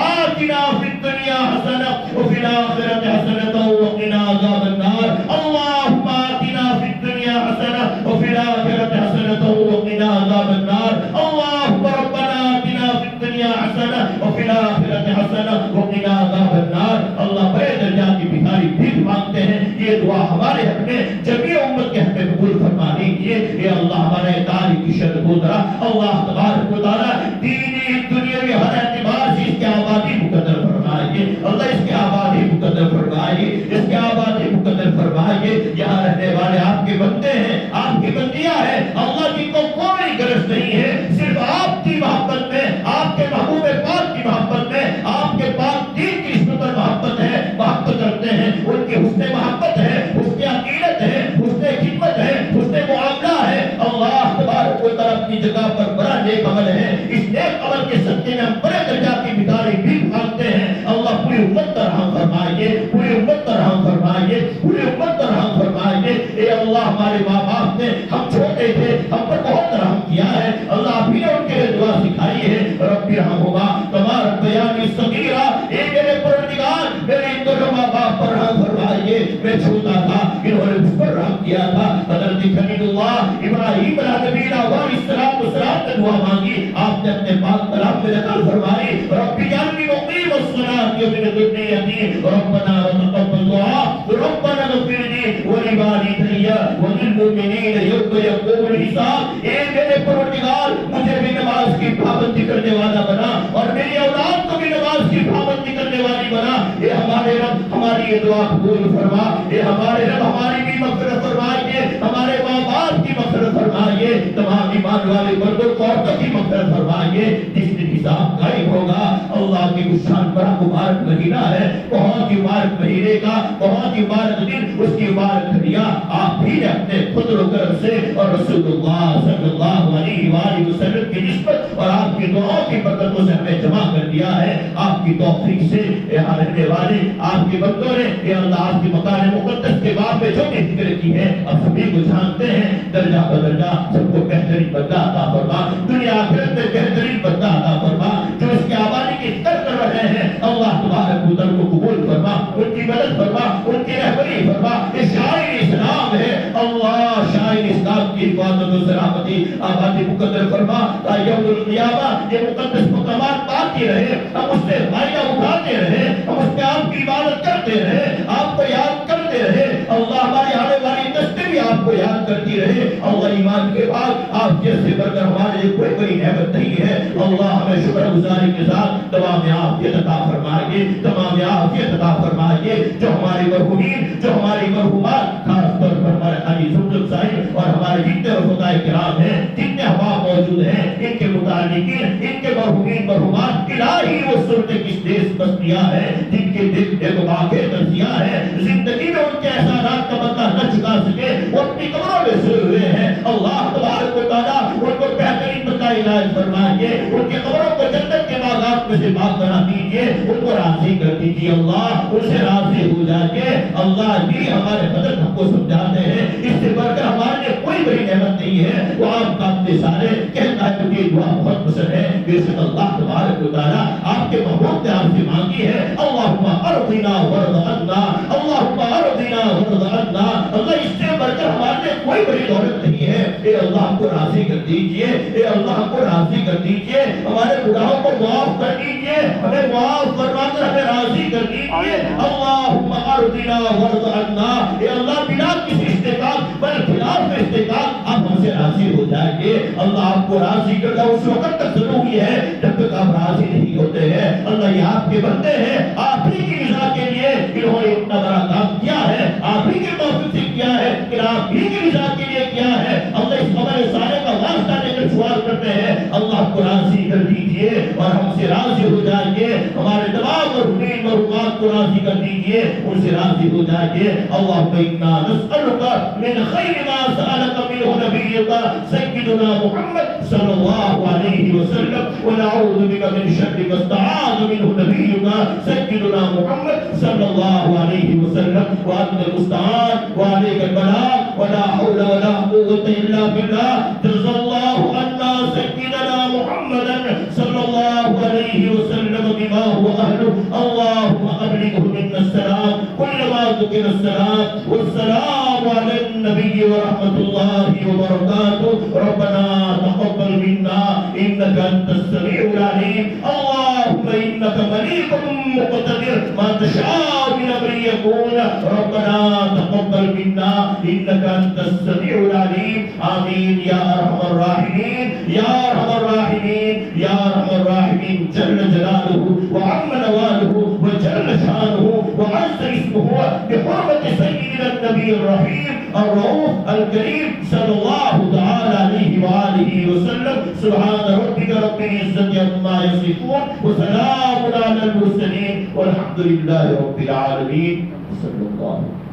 A: آتنا فی الدنیا حسنہ وفی الآخرۃ حسنہ وقنا عذاب النار۔ اللہم آتنا فی الدنیا حسنہ وفی الآخرۃ حسنہ وقنا عذاب النار۔ اللہم ربنا آتنا فی الدنیا حسنہ وفی الآخرۃ حسنہ وقنا عذاب النار۔ اللہ بڑے درجہ کی بھکاری بھیک مانگتے ہیں، یہ دعا ہمارے حق میں جمیع امت کے حق میں قبول فرما دیجئے۔ اے اللہ ہمارے تعالی کی شرط کو درا اللہ تبارک و تعالی دینی دنیاوی ہر اعتبار سے اس کی آبادی مقدر فرمائیے، اللہ اس کی آبادی مقدر فرمائیے، اس کی آبادی مقدر فرمائیے۔ یہاں رہنے والے آپ کے بندے ہیں، آپ کی بندیاں ہیں، اللہ کی کوئی غرض نہیں ہے، صرف آپ کی محبت میں، آپ کے محبوب پاک کی محبت میں، آپ کے پاک دین کی نسبت پر محبت ہے، محبت کرتے ہیں، ان کی حسن محبت ہے، حسن عقیدت ہے، حسن خدمت ہے، حسن معاملہ ہے۔ اللہ تبارک و تعالی اپنی جگہ پر بڑا نیک عمل ہے، اس نیک عمل کے صدقے میں ہم بڑے درجہ کی بھکاری بھی مانگتے ہیں۔ اللہ پوری امت پر رحم فرمائیے، پوری امت پر رحم فرمائیے، پوری امت پر رحم فرمائیے۔ اے اللہ ہمارے ماں باپ نے، ہم چھوٹے تھے، ہم پر بہت رحم کیا ہے، اللہ آپ ہی نے ان کے لیے دعا سکھائی ہے، رب ارحمہما کما ربیانی صغیرا۔ اے میرے پروردگار میرے ان دونوں ماں باپ پر رحم فرمائیے، میں چھوٹا تھا انہوں نے مجھ پر رحم کیا تھا۔ حضرت خلیل اللہ ابراہیم علیہ نبینا السلام نے دعا مانگی، آپ نے اپنے پاک کلام میں نقل فرمائی، رب اجعلنی مقیم الصلاۃ ومن ذریتی ربنا وتقبل دعاء ربنا اغفر لي ولوالدي وللمؤمنین یوم یقوم الحساب۔ اے میرے پروردگار مجھے بھی نماز کی پابندی کرنے والا بنا اور میری اولاد کو بھی نماز کی پابندی کرنے والی بنا۔ اے ہمارے رب ہماری یہ دعا قبول فرما، اے ہمارے رب ہماری بھی مغفرت فرمائیے، ہمارے ماں باپ کی مغفرت فرمائیے، تمام ایمان والے مردوں کو عورتوں کی مغفرت فرمائیے۔ جس دن حساب قائم ہوگا اللہ کی شان بڑا مبارک مہینہ ہے، بہت ہی مبارک مہینے کا بہت ہی مبارک دن، اس کی مبارک گھڑیاں آپ بھی نے اپنے فضل و کرم سے اور رسول اللہ صلی اللہ علیہ وآلہ وسلم کی نسبت اور آپ کی دعاؤں کی برکتوں سے ہمیں جمع کر دیا ہے۔ آپ کی توفیق سے یہاں رہنے والے آپ کے بندوں نے اے اللہ آپ کی مکان مقدس کے باب میں جو بھی ذکر کی ہے اب سبھی کو جانتے ہیں، درجہ بدرجہ سب کو بہترین بندہ عطا فرما، دنیا آخرت میں بہترین بندہ عطا فرما، جو اس کی آبادی کی فکر کر رہے ہیں اللہ تبارک و تعالی کو قبول فرما، ان کی مدد فرما، ان کی رہبری فرما۔ یہ شاعر اسلام ہے، اللہ شاعر اسلام کی حفاظت و سلامتی آبادی مقدر فرما، تا یوم القیامہ یہ مقدس مقامات پاتی رہے، ہم اس سے فائدہ اٹھاتے رہے، ہم اس پہ آپ کی عبادت کرتے رہے، آپ کو یاد کرتے رہے، اللہ ہماری آنے والی نسلیں بھی آپ کو یاد کرتی رہے۔ اللہ ایمان کے بعد آپ جیسے برکر ہمارے لیے کوئی بڑی نعمت نہیں ہے، اللہ ہمیں شکر گزاری کے ساتھ تمام عافیت عطا فرمائیے، تمام عافیت عطا فرمائیے۔ جو ہماری مرحومین، جو ہماری مرحومات، خاص طور پر ہمارے حاجی زمزم صاحب اور ہمارے جتنے رفقائے کرام ہیں، جتنے احباب موجود ہیں، ان کے متعلقین، ان کے مرحومین مرحومات الہی وہ صورت کس دیس بستیاں ہیں جن کے دل ایک واقع تجزیہ ہے، زندگی میں ان کے احسانات کا بدلہ نہ چکا سکے، وہ اپنی قبروں میں سوئے ہوئے ہیں۔ اللہ تبارک و تعالیٰ ان کو بہترین بدلہ عنایت فرمائیے، ان کی قبروں کو جنت کے باغات میں سے باغ بنا دیجیے، ان کو راضی کر دیجیے، اللہ ان سے راضی ہو جائیے۔ اللہ بھی ہمارے بدل ہم کو سمجھاتے ہیں، اس سے بڑھ کر ہمارے لیے کوئی بڑی نعمت نہیں ہے، وہ آپ کا اپنے سارے کہتا ہے مجھے دعا بہت پسند ہے، بے شک اللہ تبارک و تعالیٰ آپ کے محبوب نے آپ سے مانگی ہے، اللہم ارضنا ورض عنا، اللہم ارضنا ورض عنا۔ اللہ اس سے بڑھ کر ہمارے لیے کوئی بڑی دولت نہیں ہے، اے اللہ ہم کو راضی کر دیجئے، اے اللہ ہم کو راضی کر دیجئے، ہمارے گناہوں کو معاف کر دیجئے، ہمیں معاف فرما کر ہمیں راضی کر دیجئے۔ اللہم ارضنا وارض عنا، اے اللہ بلا کسی استحقاق بل خلاف استحقاق آپ ہم سے راضی ہو جائیں گے۔ اللہ آپ کو راضی کرنا اس وقت تک ضروری ہے جب تک آپ راضی نہیں ہوتے ہیں۔ اللہ یہ آپ کے بندے ہیں، آپ ہی کی رضا کے لیے انہوں نے اتنا بڑا کام کیا ہے، آپ ہی کے توفیق سے کیا ہے کہ آپ ہی کی رضا کے لیے کیا ہے۔ اللہ اس عمل صالح کا واسطہ لے کر سوال کرتے ہیں، اللہ کو راضی کر دیجئے اور ہم سے راضی ہو جائیے، ہمارے تمام مرحومین مرحومات کو راضی کر دیجئے، ان سے راضی ہو جائیے۔ اللہم انا نسألک من خیر ما سألک منہ نبیک سیدنا محمد صلی اللہ علیہ وسلم ونعوذ بک من شر ما استعاذ منہ نبیک سیدنا محمد صلی اللہ علیہ وسلم وانت المستعان وعلیک البلاغ ولا حول ولا قوة الا بالله جزا الله عنا سيدنا محمدا صلى الله عليه وسلم بما هو اهله اللهم ابلغه منا السلام كلما ذكر السلام والسلام على النبي ورحمة الله وبركاته ربنا تقبل منا انك انت السميع العليم اللهم انك مليك مقتدر ما تشاء من امر يكون ربنا تقبل منا انك انت السميع العليم آمين يا ارحم الراحمين يا ارحم الراحمين يا ارحم الراحمين جل جلاله وعم نواله وجل شانه وعز اسمه بحرمة سيدنا النبي الرحيم الرؤوف الكريم صلى الله تعالى عليه وآله وسلم سبحان ربك رب العزة عما يصفون وسلام على المرسلين والحمد لله رب العالمين صلى الله عليه وسلم